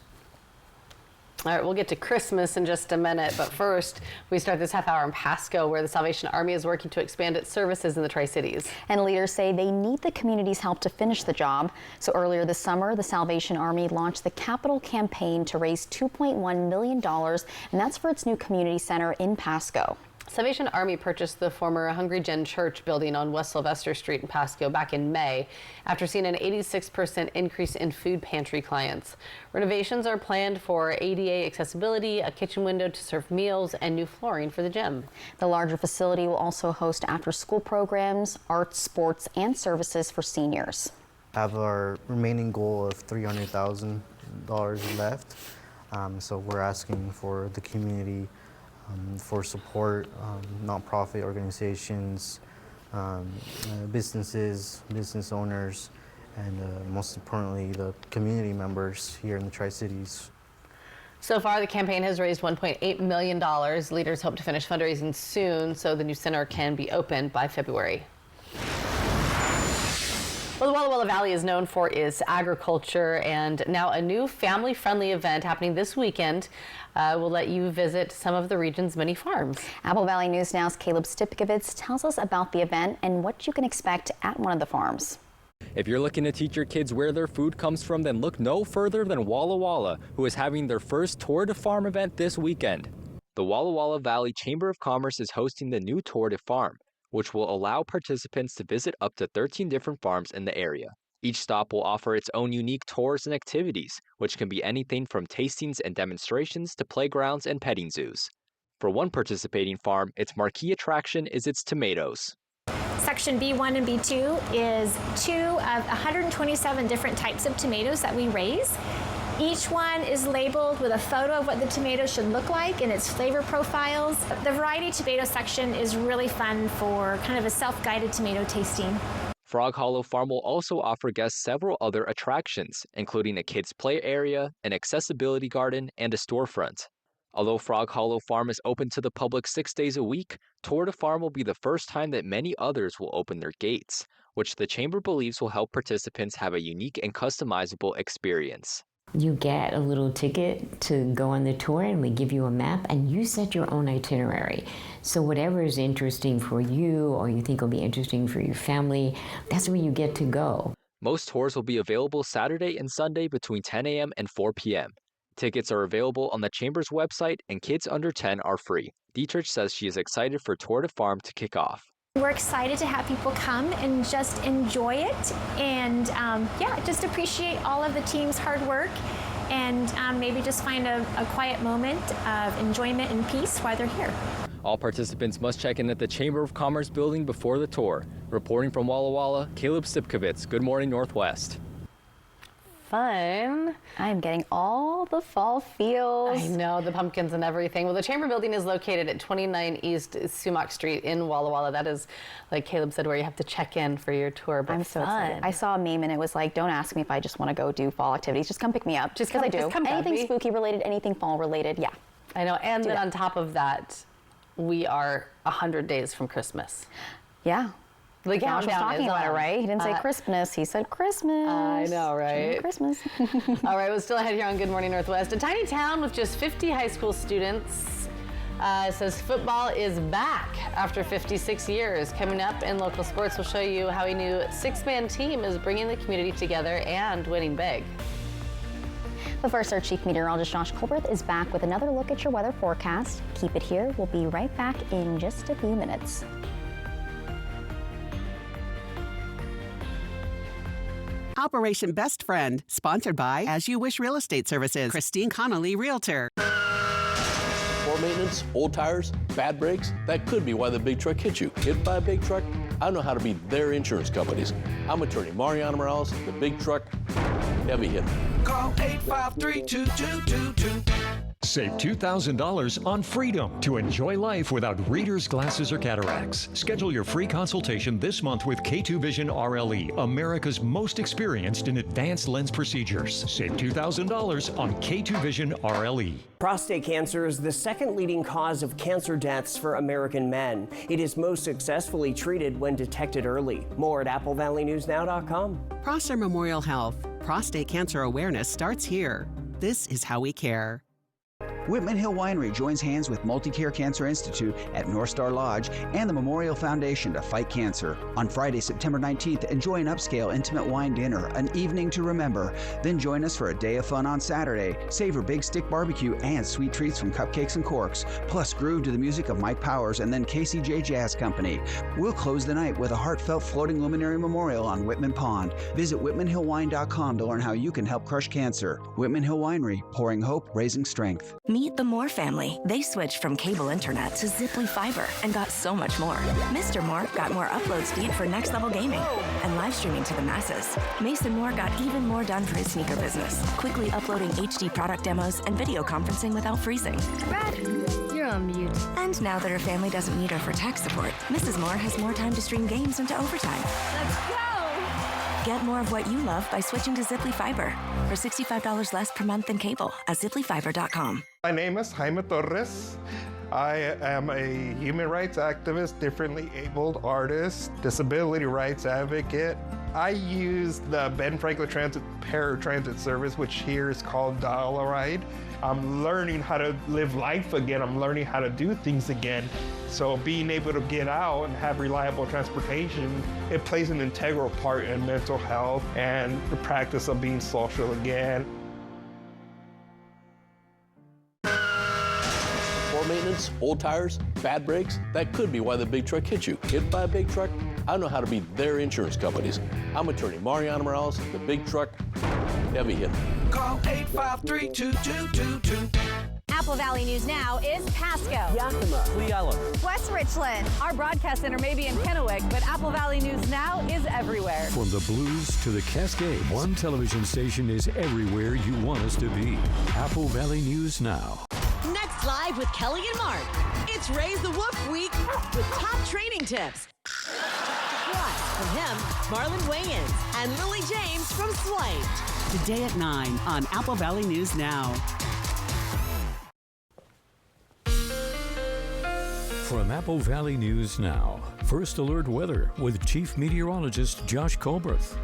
Speaker 3: All right, we'll get to Christmas in just a minute, but first, we start this half hour in Pasco, where the Salvation Army is working to expand its services in the Tri-Cities.
Speaker 4: And leaders say they need the community's help to finish the job. So earlier this summer, the Salvation Army launched the Capital Campaign to raise $2.1 million, and that's for its new community center in Pasco.
Speaker 3: Salvation Army purchased the former Hungry Gen Church building on West Sylvester Street in Pasco back in May after seeing an 86% increase in food pantry clients. Renovations are planned for ADA accessibility, a kitchen window to serve meals, and new flooring for the gym.
Speaker 4: The larger facility will also host after-school programs, arts, sports, and services for seniors.
Speaker 11: Have our remaining goal of $300,000 left, so we're asking for the community for support, nonprofit organizations, businesses, business owners, and most importantly, the community members here in the Tri-Cities.
Speaker 3: So far, the campaign has raised $1.8 million. Leaders hope to finish fundraising soon so the new center can be opened by February. Well, the Walla Walla Valley is known for its agriculture, and now a new family-friendly event happening this weekend will let you visit some of the region's many farms.
Speaker 4: Apple Valley News Now's Caleb Stipkovitz tells us about the event and what you can expect at one of the farms.
Speaker 12: If you're looking to teach your kids where their food comes from, then look no further than Walla Walla, who is having their first Tour de Farm event this weekend. The Walla Walla Valley Chamber of Commerce is hosting the new Tour de Farm, which will allow participants to visit up to 13 different farms in the area. Each stop will offer its own unique tours and activities, which can be anything from tastings and demonstrations to playgrounds and petting zoos. For one participating farm, its marquee attraction is its tomatoes.
Speaker 13: Section B1 and B2 is 2 of 127 different types of tomatoes that we raise. Each one is labeled with a photo of what the tomato should look like and its flavor profiles. The variety tomato section is really fun for kind of a self-guided tomato tasting.
Speaker 12: Frog Hollow Farm will also offer guests several other attractions, including a kids' play area, an accessibility garden, and a storefront. Although Frog Hollow Farm is open to the public 6 days a week, Tour de Farm will be the first time that many others will open their gates, which the Chamber believes will help participants have a unique and customizable experience.
Speaker 8: You get a little ticket to go on the tour, and we give you a map, and you set your own itinerary. So whatever is interesting for you or you think will be interesting for your family, that's where you get to go.
Speaker 12: Most tours will be available Saturday and Sunday between 10 a.m. and 4 p.m. Tickets are available on the Chamber's website, and kids under 10 are free. Dietrich says she is excited for Tour de Farm to kick off.
Speaker 13: We're excited to have people come and just enjoy it and just appreciate all of the team's hard work and maybe just find a quiet moment of enjoyment and peace while they're here.
Speaker 12: All participants must check in at the Chamber of Commerce building before the tour. Reporting from Walla Walla, Caleb Stipkovitz. Good morning, Northwest.
Speaker 3: Fun.
Speaker 4: I'm getting all the fall feels.
Speaker 3: I know, the pumpkins and everything. Well, the Chamber building is located at 29 East Sumac Street in Walla Walla. That is, like Caleb said, where you have to check in for your tour. But
Speaker 4: I'm so excited. I saw a meme and it was like, don't ask me if I just want to go do fall activities. Just come pick me up. Just because I do. Anything spooky related, anything fall related, yeah.
Speaker 3: I know, and then on top of that, we are 100 days from Christmas.
Speaker 4: Yeah.
Speaker 3: The
Speaker 4: Josh was talking about it, right? He didn't say Christmas. He said Christmas.
Speaker 3: I know, right?
Speaker 4: Christmas.
Speaker 3: All right, we're still ahead here on Good Morning Northwest. A tiny town with just 50 high school students says football is back after 56 years. Coming up in local sports, we'll show you how a new six-man team is bringing the community together and winning big.
Speaker 4: But first, our Chief Meteorologist Josh Colberth is back with another look at your weather forecast. Keep it here. We'll be right back in just a few minutes.
Speaker 32: Operation Best Friend, sponsored by As You Wish Real Estate Services, Christine Connolly, Realtor.
Speaker 15: Poor maintenance, old tires, bad brakes, that could be why the big truck hit you. Hit by a big truck? I know how to be their insurance companies. I'm attorney Mariana Morales, the big truck heavy hitter.
Speaker 16: Call 853-2222.
Speaker 17: Save $2,000 on Freedom to enjoy life without readers, glasses, or cataracts. Schedule your free consultation this month with K2 Vision RLE, America's most experienced in advanced lens procedures. Save $2,000 on K2 Vision RLE.
Speaker 18: Prostate cancer is the second leading cause of cancer deaths for American men. It is most successfully treated when detected early. More at AppleValleyNewsNow.com.
Speaker 32: Prosser Memorial Health. Prostate cancer awareness starts here. This is how we care.
Speaker 23: Whitman Hill Winery joins hands with MultiCare Cancer Institute at North Star Lodge and the Memorial Foundation to fight cancer. On Friday, September 19th, enjoy an upscale, intimate wine dinner, an evening to remember. Then join us for a day of fun on Saturday. Savor Big Stick Barbecue and sweet treats from Cupcakes and Corks. Plus, groove to the music of Mike Powers and then KCJ Jazz Company. We'll close the night with a heartfelt floating luminary memorial on Whitman Pond. Visit WhitmanHillWine.com to learn how you can help crush cancer. Whitman Hill Winery, pouring hope, raising strength.
Speaker 25: Meet the Moore family. They switched from cable internet to Ziply Fiber and got so much more. Mr. Moore got more upload speed for next level gaming and live streaming to the masses. Mason Moore got even more done for his sneaker business, quickly uploading HD product demos and video conferencing without freezing.
Speaker 27: Brad, you're on mute.
Speaker 25: And now that her family doesn't need her for tech support, Mrs. Moore has more time to stream games into overtime.
Speaker 27: Let's go!
Speaker 25: Get more of what you love by switching to Ziply Fiber for $65 less per month than cable at ZiplyFiber.com.
Speaker 28: My name is Jaime Torres. I am a human rights activist, differently abled artist, disability rights advocate. I use the Ben Franklin Transit Paratransit Service, which here is called Dollaride. I'm learning how to live life again. I'm learning how to do things again. So being able to get out and have reliable transportation, it plays an integral part in mental health and the practice of being social again.
Speaker 15: Poor maintenance, old tires, bad brakes, that could be why the big truck hit you. Hit by a big truck? I know how to be their insurance companies. I'm attorney Mariana Morales, the big truck heavy hitter.
Speaker 16: Call 853-2222.
Speaker 29: Apple Valley News Now is Pasco,
Speaker 30: Yakima, Lee Allen,
Speaker 29: West Richland. Our broadcast center may be in Kennewick, but Apple Valley News Now is everywhere.
Speaker 7: From the Blues to the Cascades, one television station is everywhere you want us to be. Apple Valley News Now.
Speaker 31: Next live with Kelly and Mark. It's Raise the Woof Week with top training tips. Plus, from him, Marlon Wayans, and Lily James from Slight.
Speaker 32: Today at 9 on Apple Valley News Now.
Speaker 7: From Apple Valley News Now, First Alert Weather with Chief Meteorologist Josh Colberth.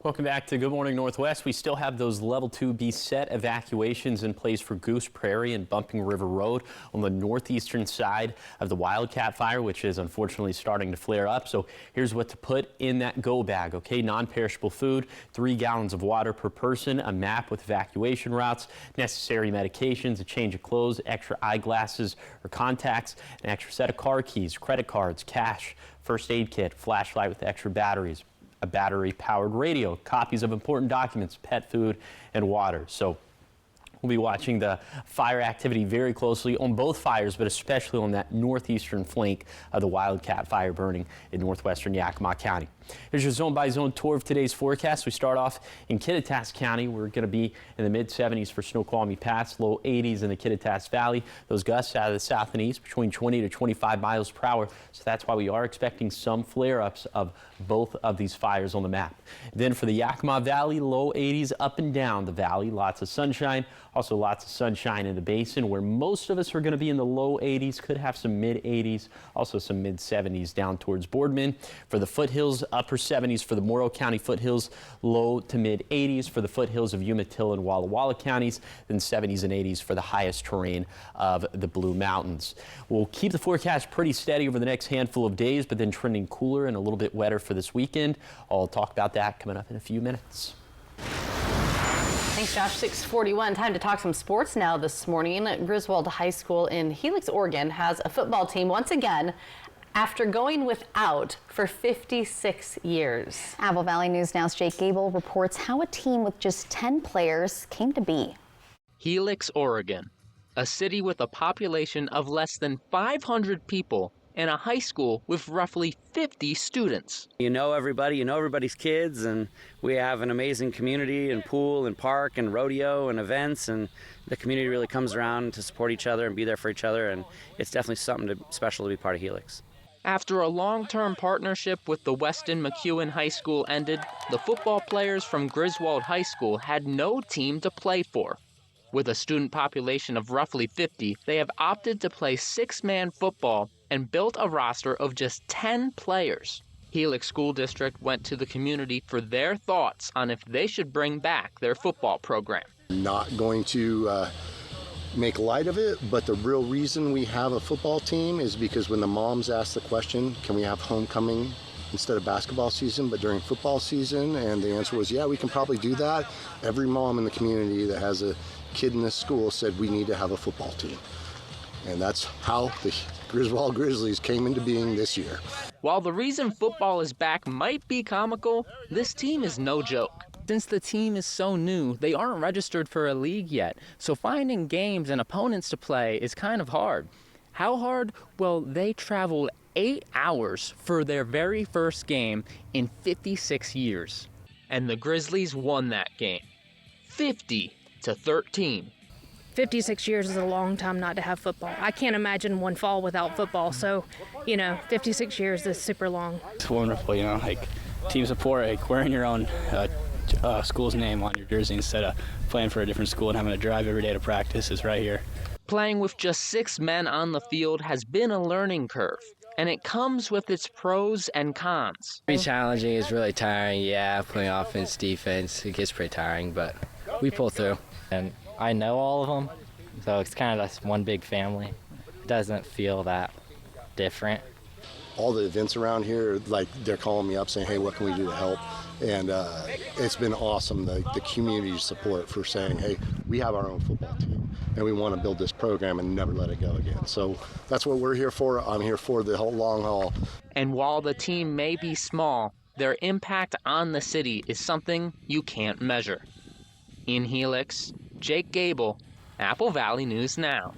Speaker 2: Welcome back to Good Morning Northwest. We still have those level 2 beset evacuations in place for Goose Prairie and Bumping River Road on the northeastern side of the Wildcat Fire, which is unfortunately starting to flare up. So here's what to put in that go bag, okay? Non-perishable food, 3 gallons of water per person, a map with evacuation routes, necessary medications, a change of clothes, extra eyeglasses or contacts, an extra set of car keys, credit cards, cash, first aid kit, flashlight with extra batteries, a battery-powered radio, copies of important documents, pet food, and water. So we'll be watching the fire activity very closely on both fires, but especially on that northeastern flank of the Wildcat Fire burning in northwestern Yakima County. Here's your zone-by-zone tour of today's forecast. We start off in Kittitas County. We're going to be in the mid-70s for Snoqualmie Pass, low 80s in the Kittitas Valley. Those gusts out of the south and east between 20 to 25 miles per hour. So that's why we are expecting some flare-ups of both of these fires on the map. Then for the Yakima Valley, low 80s up and down the valley. Lots of sunshine. Also lots of sunshine in the basin where most of us are going to be in the low 80s. Could have some mid-80s. Also some mid-70s down towards Boardman. For the foothills, upper 70s for the Morrow County foothills, low to mid 80s for the foothills of Umatilla and Walla Walla counties, then 70s and 80s for the highest terrain of the Blue Mountains. We'll keep the forecast pretty steady over the next handful of days, but then trending cooler and a little bit wetter for this weekend. I'll talk about that coming up in a few minutes.
Speaker 3: Thanks, Josh. 6:41. Time to talk some sports now this morning. Griswold High School in Helix, Oregon has a football team once again after going without for 56 years.
Speaker 4: Apple Valley News Now's Jake Gable reports how a team with just 10 players came to be.
Speaker 5: Helix, Oregon, a city with a population of less than 500 people and a high school with roughly 50 students.
Speaker 6: You know everybody, you know everybody's kids, and we have an amazing community and pool and park and rodeo and events, and the community really comes around to support each other and be there for each other, and it's definitely something special to be part of Helix.
Speaker 5: After a long-term partnership with the Weston McEwen High School ended, the football players from Griswold High School had no team to play for. With a student population of roughly 50, they have opted to play 6-man football and built a roster of just 10 players. Helix School District went to the community for their thoughts on if they should bring back their football program.
Speaker 9: Not going to make light of it, but the real reason we have a football team is because when the moms ask the question, can we have homecoming instead of basketball season, but during football season? And the answer was, yeah, we can probably do that. Every mom in the community that has a kid in this school said we need to have a football team. And that's how the Griswold Grizzlies came into being this year.
Speaker 5: While the reason football is back might be comical, this team is no joke. Since the team is so new, they aren't registered for a league yet, so finding games and opponents to play is kind of hard. How hard? Well, they traveled 8 hours for their very first game in 56 years. And the Grizzlies won that game, 50-13.
Speaker 10: 56 years is a long time not to have football. I can't imagine one fall without football. So, 56 years is super long.
Speaker 14: It's wonderful, like team support, like wearing your own school's name on your jersey instead of playing for a different school and having to drive every day to practice is right here.
Speaker 5: Playing with just 6 men on the field has been a learning curve, and it comes with its pros and cons.
Speaker 16: Pretty challenging, it's really tiring, playing offense, defense, it gets pretty tiring, but we pull through.
Speaker 19: And I know all of them, so it's kind of one big family. It doesn't feel that different.
Speaker 9: All the events around here, they're calling me up saying, hey, what can we do to help? And it's been awesome, the community support for saying, hey, we have our own football team, and we want to build this program and never let it go again. So that's what we're here for. I'm here for the whole long haul.
Speaker 5: And while the team may be small, their impact on the city is something you can't measure. In Helix, Jake Gable, Apple Valley News Now.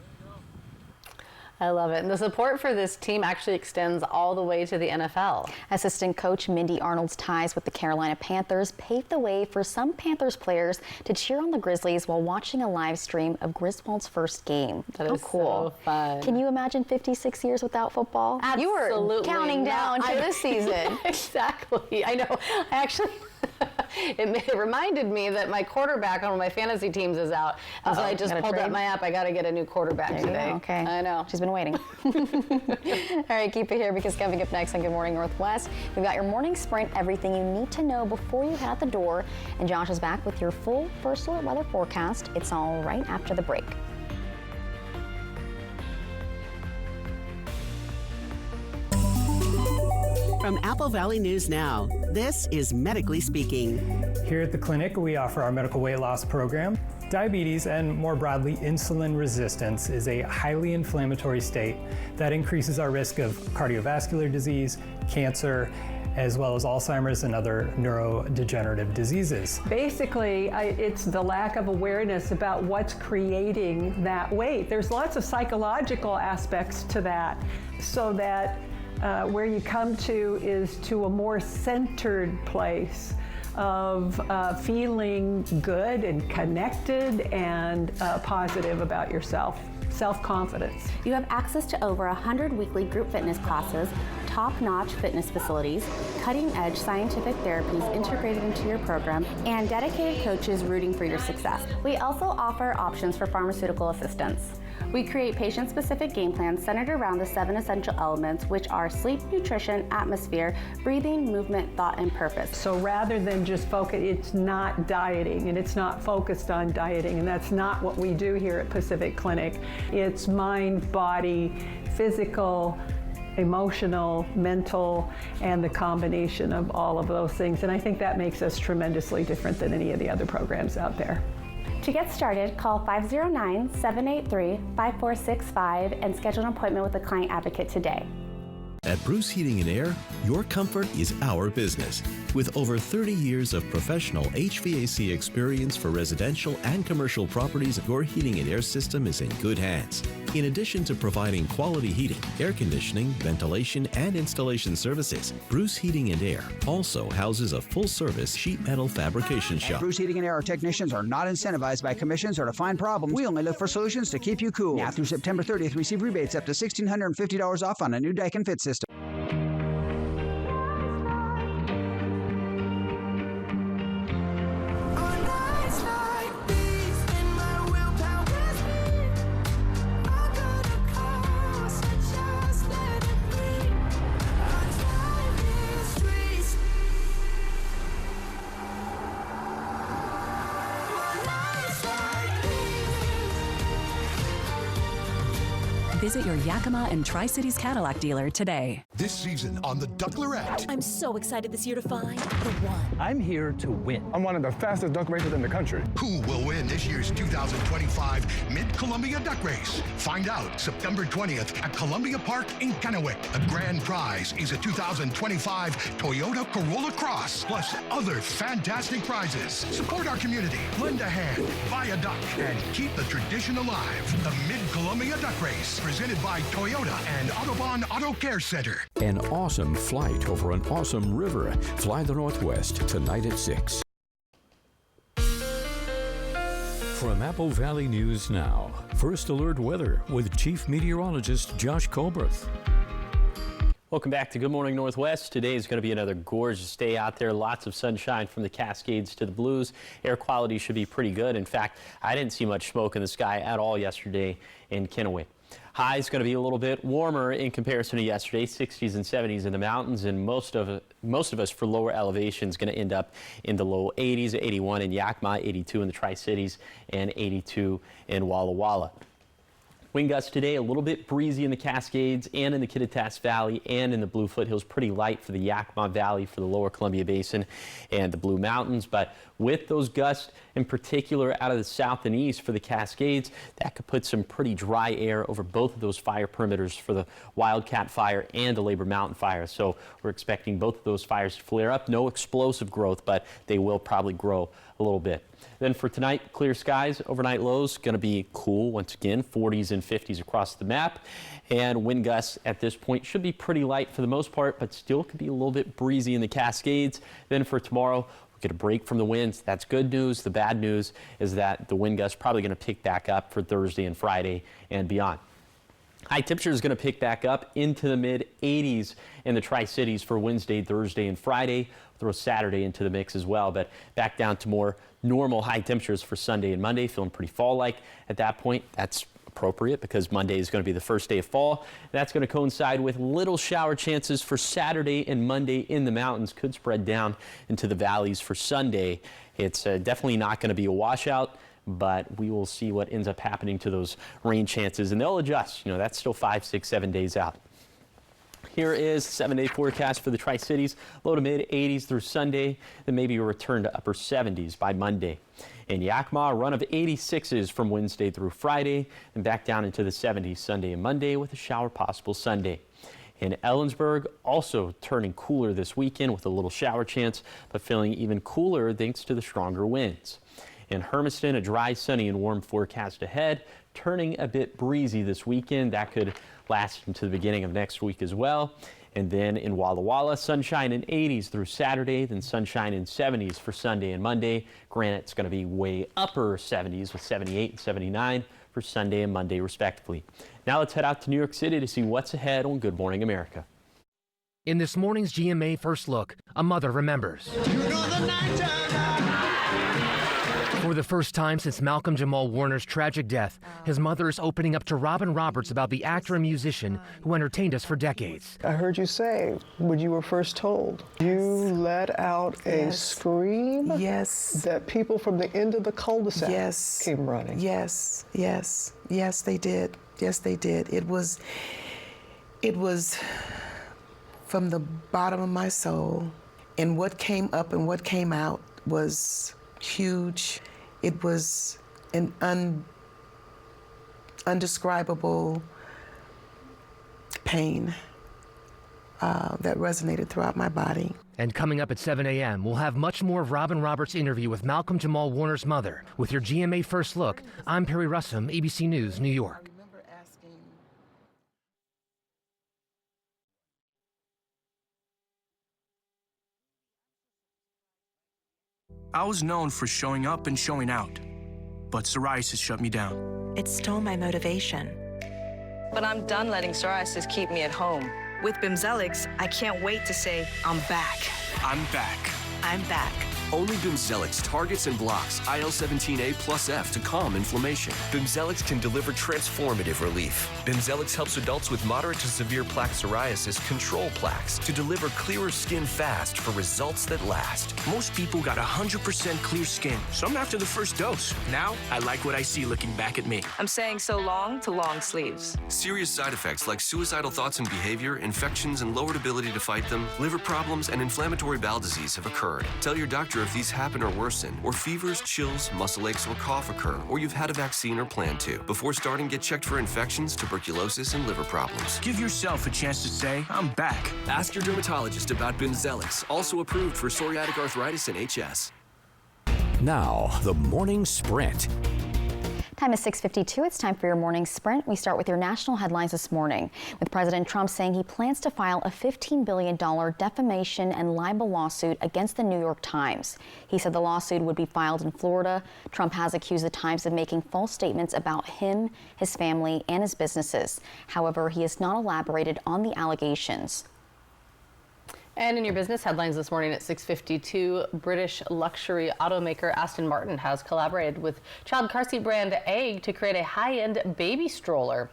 Speaker 3: I love it. And the support for this team actually extends all the way to the NFL.
Speaker 4: Assistant coach Mindy Arnold's ties with the Carolina Panthers paved the way for some Panthers players to cheer on the Grizzlies while watching a live stream of Griswold's first game.
Speaker 3: That is so fun.
Speaker 4: Can you imagine 56 years without football?
Speaker 3: Absolutely.
Speaker 4: You were counting down to this season.
Speaker 3: Exactly. I know. It reminded me that my quarterback on one of my fantasy teams is out. And so I just pulled up my app. I got to get a new quarterback today.
Speaker 4: Okay.
Speaker 3: I know.
Speaker 4: She's been waiting. All right, keep it here because coming up next on Good Morning Northwest, we've got your morning sprint, everything you need to know before you head out the door. And Josh is back with your full First Alert weather forecast. It's all right after the break.
Speaker 32: From Apple Valley News Now, this is Medically Speaking.
Speaker 1: Here at the clinic, we offer our medical weight loss program. Diabetes, and more broadly, insulin resistance, is a highly inflammatory state that increases our risk of cardiovascular disease, cancer, as well as Alzheimer's and other neurodegenerative diseases.
Speaker 8: Basically, it's the lack of awareness about what's creating that weight. There's lots of psychological aspects to that, so that where you come to is to a more centered place of feeling good and connected and positive about yourself. Self-confidence.
Speaker 11: You have access to over 100 weekly group fitness classes, top-notch fitness facilities, cutting-edge scientific therapies integrated into your program, and dedicated coaches rooting for your success. We also offer options for pharmaceutical assistance. We create patient-specific game plans centered around the 7 essential elements, which are sleep, nutrition, atmosphere, breathing, movement, thought, and purpose.
Speaker 8: So rather than just focus, it's not dieting, and it's not focused on dieting, and that's not what we do here at Pacific Clinic. It's mind, body, physical, emotional, mental, and the combination of all of those things. And I think that makes us tremendously different than any of the other programs out there.
Speaker 11: To get started, call 509-783-5465 and schedule an appointment with a client advocate today.
Speaker 12: At Bruce Heating and Air, your comfort is our business. With over 30 years of professional HVAC experience for residential and commercial properties, your heating and air system is in good hands. In addition to providing quality heating, air conditioning, ventilation, and installation services, Bruce Heating and Air also houses a full-service sheet metal fabrication shop.
Speaker 23: At Bruce Heating and Air, our technicians are not incentivized by commissions or to find problems. We only look for solutions to keep you cool. Now through September 30th, receive rebates up to $1,650 off on a new Daikin Fit system.
Speaker 13: Visit your Yakima and Tri-Cities Cadillac dealer today.
Speaker 17: This season on the Duck Lorette.
Speaker 31: I'm so excited this year to find the one.
Speaker 20: I'm here to win. I'm one of the fastest duck racers in the country.
Speaker 17: Who will win this year's 2025 Mid-Columbia Duck Race? Find out September 20th at Columbia Park in Kennewick. The grand prize is a 2025 Toyota Corolla Cross, plus other fantastic prizes. Support our community, lend a hand, buy a duck, and keep the tradition alive. The Mid-Columbia Duck Race, presented by Toyota and Autobahn Auto Care Center.
Speaker 7: An awesome flight over an awesome river. Fly the Northwest tonight at 6. From Apple Valley News Now, First Alert Weather with Chief Meteorologist Josh Colberth.
Speaker 2: Welcome back to Good Morning Northwest. Today is going to be another gorgeous day out there. Lots of sunshine from the Cascades to the Blues. Air quality should be pretty good. In fact, I didn't see much smoke in the sky at all yesterday in Kennewick. High is going to be a little bit warmer in comparison to yesterday, 60s and 70s in the mountains, and most of us for lower elevations going to end up in the low 80s, 81 in Yakima, 82 in the Tri-Cities, and 82 in Walla Walla. Wind gusts today a little bit breezy in the Cascades and in the Kittitas Valley and in the Blue Foothills. Pretty light for the Yakima Valley, for the lower Columbia Basin and the Blue Mountains. But with those gusts in particular out of the south and east for the Cascades, that could put some pretty dry air over both of those fire perimeters for the Wildcat Fire and the Labor Mountain Fire. So we're expecting both of those fires to flare up. No explosive growth, but they will probably grow a little bit. Then for tonight, clear skies, overnight lows going to be cool once again, 40s and 50s across the map. And wind gusts at this point should be pretty light for the most part, but still could be a little bit breezy in the Cascades. Then for tomorrow, we'll get a break from the winds. That's good news. The bad news is that the wind gusts probably going to pick back up for Thursday and Friday and beyond. High temperature is going to pick back up into the mid 80s in the Tri-Cities for Wednesday, Thursday, and Friday. Throw Saturday into the mix as well, but back down to more normal high temperatures for Sunday and Monday, feeling pretty fall-like at that point. That's appropriate because Monday is going to be the first day of fall. That's going to coincide with little shower chances for Saturday and Monday in the mountains. Could spread down into the valleys for Sunday. It's definitely not going to be a washout, but we will see what ends up happening to those rain chances, and they'll adjust. You know, that's still 5, 6, 7 days out. Here is the 7-day forecast for the Tri-Cities. Low to mid 80s through Sunday, then maybe a return to upper 70s by Monday. In Yakima, a run of 86s from Wednesday through Friday, and back down into the 70s Sunday and Monday with a shower possible Sunday. In Ellensburg, also turning cooler this weekend with a little shower chance, but feeling even cooler thanks to the stronger winds. In Hermiston, a dry, sunny, and warm forecast ahead, turning a bit breezy this weekend. That could last into the beginning of next week as well. And then in Walla Walla, sunshine in 80s through Saturday, then sunshine in 70s for Sunday and Monday. Granite's going to be way upper 70s with 78 and 79 for Sunday and Monday, respectively. Now let's head out to New York City to see what's ahead on Good Morning America.
Speaker 6: In this morning's GMA First Look, a mother remembers. For the first time since Malcolm Jamal Warner's tragic death, his mother is opening up to Robin Roberts about the actor and musician who entertained us for decades.
Speaker 15: I heard you say when you were first told, you let out a scream.
Speaker 18: Yes.
Speaker 15: That people from the end of the cul-de-sac came running.
Speaker 18: Yes, yes, yes, they did. Yes, they did. It was from the bottom of my soul, and what came up and what came out was huge. It was an undescribable pain that resonated throughout my body.
Speaker 6: And coming up at 7 a.m., we'll have much more of Robin Roberts' interview with Malcolm Jamal Warner's mother. With your GMA First Look, I'm Perry Russum, ABC News, New York.
Speaker 21: I was known for showing up and showing out, but psoriasis shut me down.
Speaker 22: It stole my motivation.
Speaker 24: But I'm done letting psoriasis keep me at home.
Speaker 22: With Bimzelx, I can't wait to say, I'm back.
Speaker 21: I'm back.
Speaker 22: I'm back.
Speaker 25: Only Bimzelx targets and blocks IL-17A plus F to calm inflammation. Bimzelx can deliver transformative relief. Bimzelx helps adults with moderate to severe plaque psoriasis control plaques to deliver clearer skin fast for results that last.
Speaker 21: Most people got 100% clear skin, some after the first dose. Now, I like what I see looking back at me.
Speaker 24: I'm saying so long to long sleeves.
Speaker 25: Serious side effects like suicidal thoughts and behavior, infections and lowered ability to fight them, liver problems, and inflammatory bowel disease have occurred. Tell your doctor if these happen or worsen, or fevers, chills, muscle aches, or cough occur, or you've had a vaccine or plan to. Before starting, get checked for infections, tuberculosis, and liver problems.
Speaker 21: Give yourself a chance to say, I'm back.
Speaker 25: Ask your dermatologist about Bimzelx, also approved for psoriatic arthritis and HS.
Speaker 7: Now, the morning sprint.
Speaker 4: Time is 6:52. It's time for your morning sprint. We start with your national headlines this morning, with President Trump saying he plans to file a $15 billion defamation and libel lawsuit against the New York Times. He said the lawsuit would be filed in Florida. Trump has accused the Times of making false statements about him, his family, and his businesses. However, he has not elaborated on the allegations.
Speaker 3: And in your business headlines this morning at 6:52, British luxury automaker Aston Martin has collaborated with child car seat brand Egg to create a high-end baby stroller.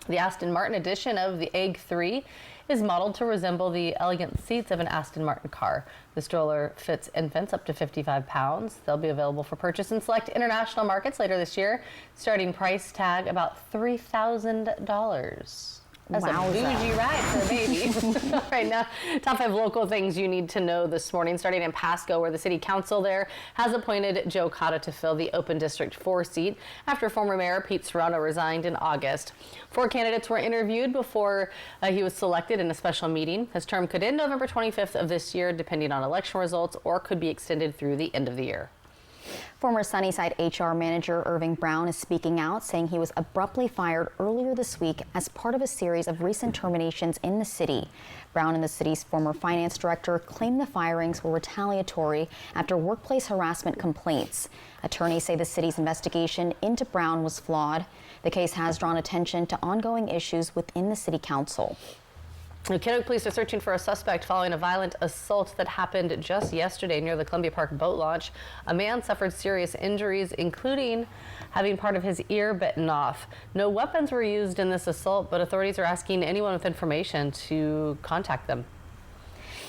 Speaker 3: The Aston Martin edition of the Egg 3 is modeled to resemble the elegant seats of an Aston Martin car. The stroller fits infants up to 55 pounds. They'll be available for purchase in select international markets later this year. Starting price tag about $3,000. That's a bougie ride for a baby. All right, now, top 5 local things you need to know this morning, starting in Pasco, where the city council there has appointed Joe Cotta to fill the open District 4 seat after former mayor Pete Serrano resigned in August. 4 candidates were interviewed before he was selected in a special meeting. His term could end November 25th of this year, depending on election results, or could be extended through the end of the year.
Speaker 4: Former Sunnyside HR manager Irving Brown is speaking out, saying he was abruptly fired earlier this week as part of a series of recent terminations in the city. Brown and the city's former finance director claimed the firings were retaliatory after workplace harassment complaints. Attorneys say the city's investigation into Brown was flawed. The case has drawn attention to ongoing issues within the city council.
Speaker 3: Kennewick police are searching for a suspect following a violent assault that happened just yesterday near the Columbia Park boat launch. A man suffered serious injuries, including having part of his ear bitten off. No weapons were used in this assault, but authorities are asking anyone with information to contact them.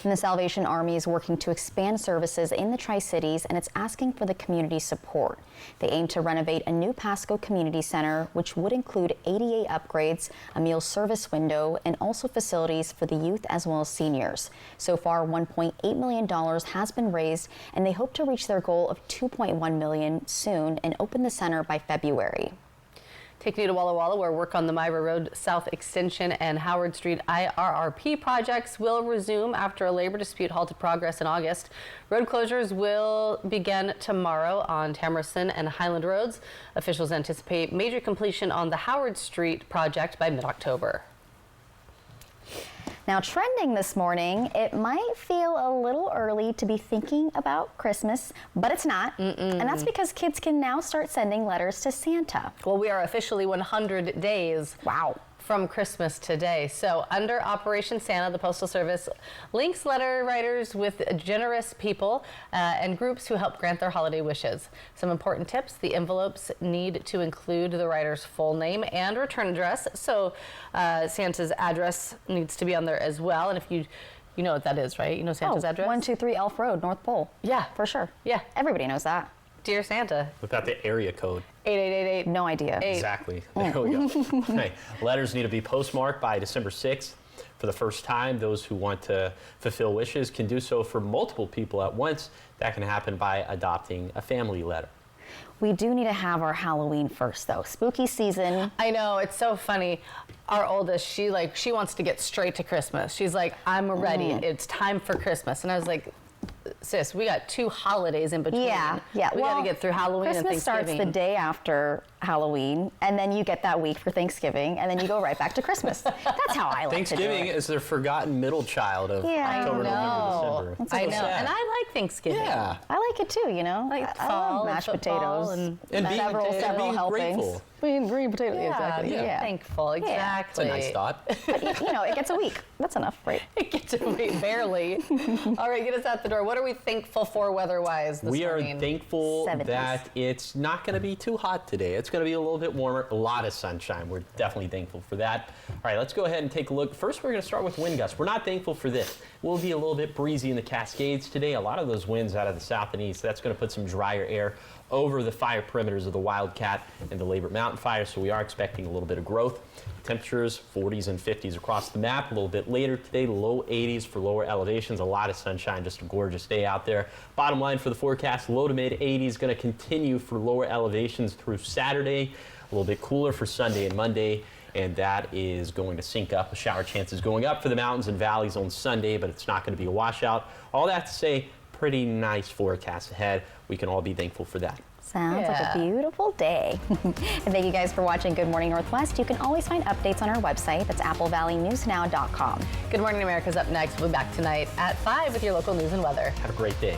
Speaker 4: And the Salvation Army is working to expand services in the Tri-Cities, and it's asking for the community support. They aim to renovate a new Pasco Community Center, which would include ADA upgrades, a meal service window, and also facilities for the youth as well as seniors. So far, $1.8 million has been raised, and they hope to reach their goal of $2.1 million soon and open the center by February.
Speaker 3: Taking you to Walla Walla, where work on the Myra Road South Extension and Howard Street IRRP projects will resume after a labor dispute halted progress in August. Road closures will begin tomorrow on Tamerson and Highland Roads. Officials anticipate major completion on the Howard Street project by mid-October.
Speaker 4: Now, trending this morning, it might feel a little early to be thinking about Christmas, but it's not. And that's because kids can now start sending letters to Santa.
Speaker 3: Well, we are officially 100 days.
Speaker 4: Wow.
Speaker 3: From Christmas today. So under Operation Santa, the Postal Service links letter writers with generous people and groups who help grant their holiday wishes. Some important tips: the envelopes need to include the writer's full name and return address. So Santa's address needs to be on there as well. And if you know what that is, right? You know Santa's address?
Speaker 4: 123 Elf Road, North Pole.
Speaker 3: Yeah.
Speaker 4: For sure.
Speaker 3: Yeah.
Speaker 4: Everybody knows that.
Speaker 3: Dear Santa.
Speaker 2: Without the area code.
Speaker 3: 8888.
Speaker 4: No idea.
Speaker 2: Exactly. There we go. Okay. Letters need to be postmarked by December 6th. For the first time, those who want to fulfill wishes can do so for multiple people at once. That can happen by adopting a family letter.
Speaker 4: We do need to have our Halloween first, though. Spooky season.
Speaker 3: I know, it's so funny. Our oldest, she wants to get straight to Christmas. She's like, I'm ready. It's time for Christmas. And I was like, sis, we got 2 holidays in between.
Speaker 4: Yeah.
Speaker 3: We got to get through Halloween and
Speaker 4: Christmas
Speaker 3: Thanksgiving.
Speaker 4: starts the day after Halloween, and then you get that week for Thanksgiving, and then you go right back to Christmas. That's how I like to do it.
Speaker 2: Thanksgiving is the forgotten middle child of October, November, December.
Speaker 3: I know, and I like Thanksgiving.
Speaker 2: Yeah.
Speaker 4: I like it too, you know.
Speaker 3: Like
Speaker 4: I
Speaker 3: fall
Speaker 4: love mashed
Speaker 3: and
Speaker 4: potatoes
Speaker 3: and
Speaker 4: several helpings.
Speaker 2: Grateful.
Speaker 4: Green potatoes, exactly.
Speaker 3: Yeah. Thankful, exactly.
Speaker 2: That's a nice thought.
Speaker 4: But you know, it gets a week. That's enough, right?
Speaker 3: It gets a week, barely. All right, get us out the door. What are we thankful for weather-wise this morning?
Speaker 2: We are thankful
Speaker 4: 70s.
Speaker 2: that it's not going to be too hot today. It's going to be a little bit warmer, a lot of sunshine. We're definitely thankful for that. All right, let's go ahead and take a look. First, we're going to start with wind gusts. We're not thankful for this. It will be a little bit breezy in the Cascades today. A lot of those winds out of the south and east. That's going to put some drier air over the fire perimeters of the Wildcat and the Labor Mountain fire, so we are expecting a little bit of growth. Temperatures 40s and 50s across the map. A little bit later today, low 80s for lower elevations. A lot of sunshine, just a gorgeous day out there. Bottom line for the forecast, low to mid 80s, going to continue for lower elevations through Saturday. A little bit cooler for Sunday and Monday, and that is going to sync up. Shower chances going up for the mountains and valleys on Sunday, but it's not going to be a washout. All that to say, pretty nice forecast ahead. We can all be thankful for that.
Speaker 4: Sounds like a beautiful day. And thank you guys for watching Good Morning Northwest. You can always find updates on our website. That's applevalleyNewsNow.com.
Speaker 3: Good Morning America's up next. We'll be back tonight at 5 with your local news and weather.
Speaker 2: Have a great day.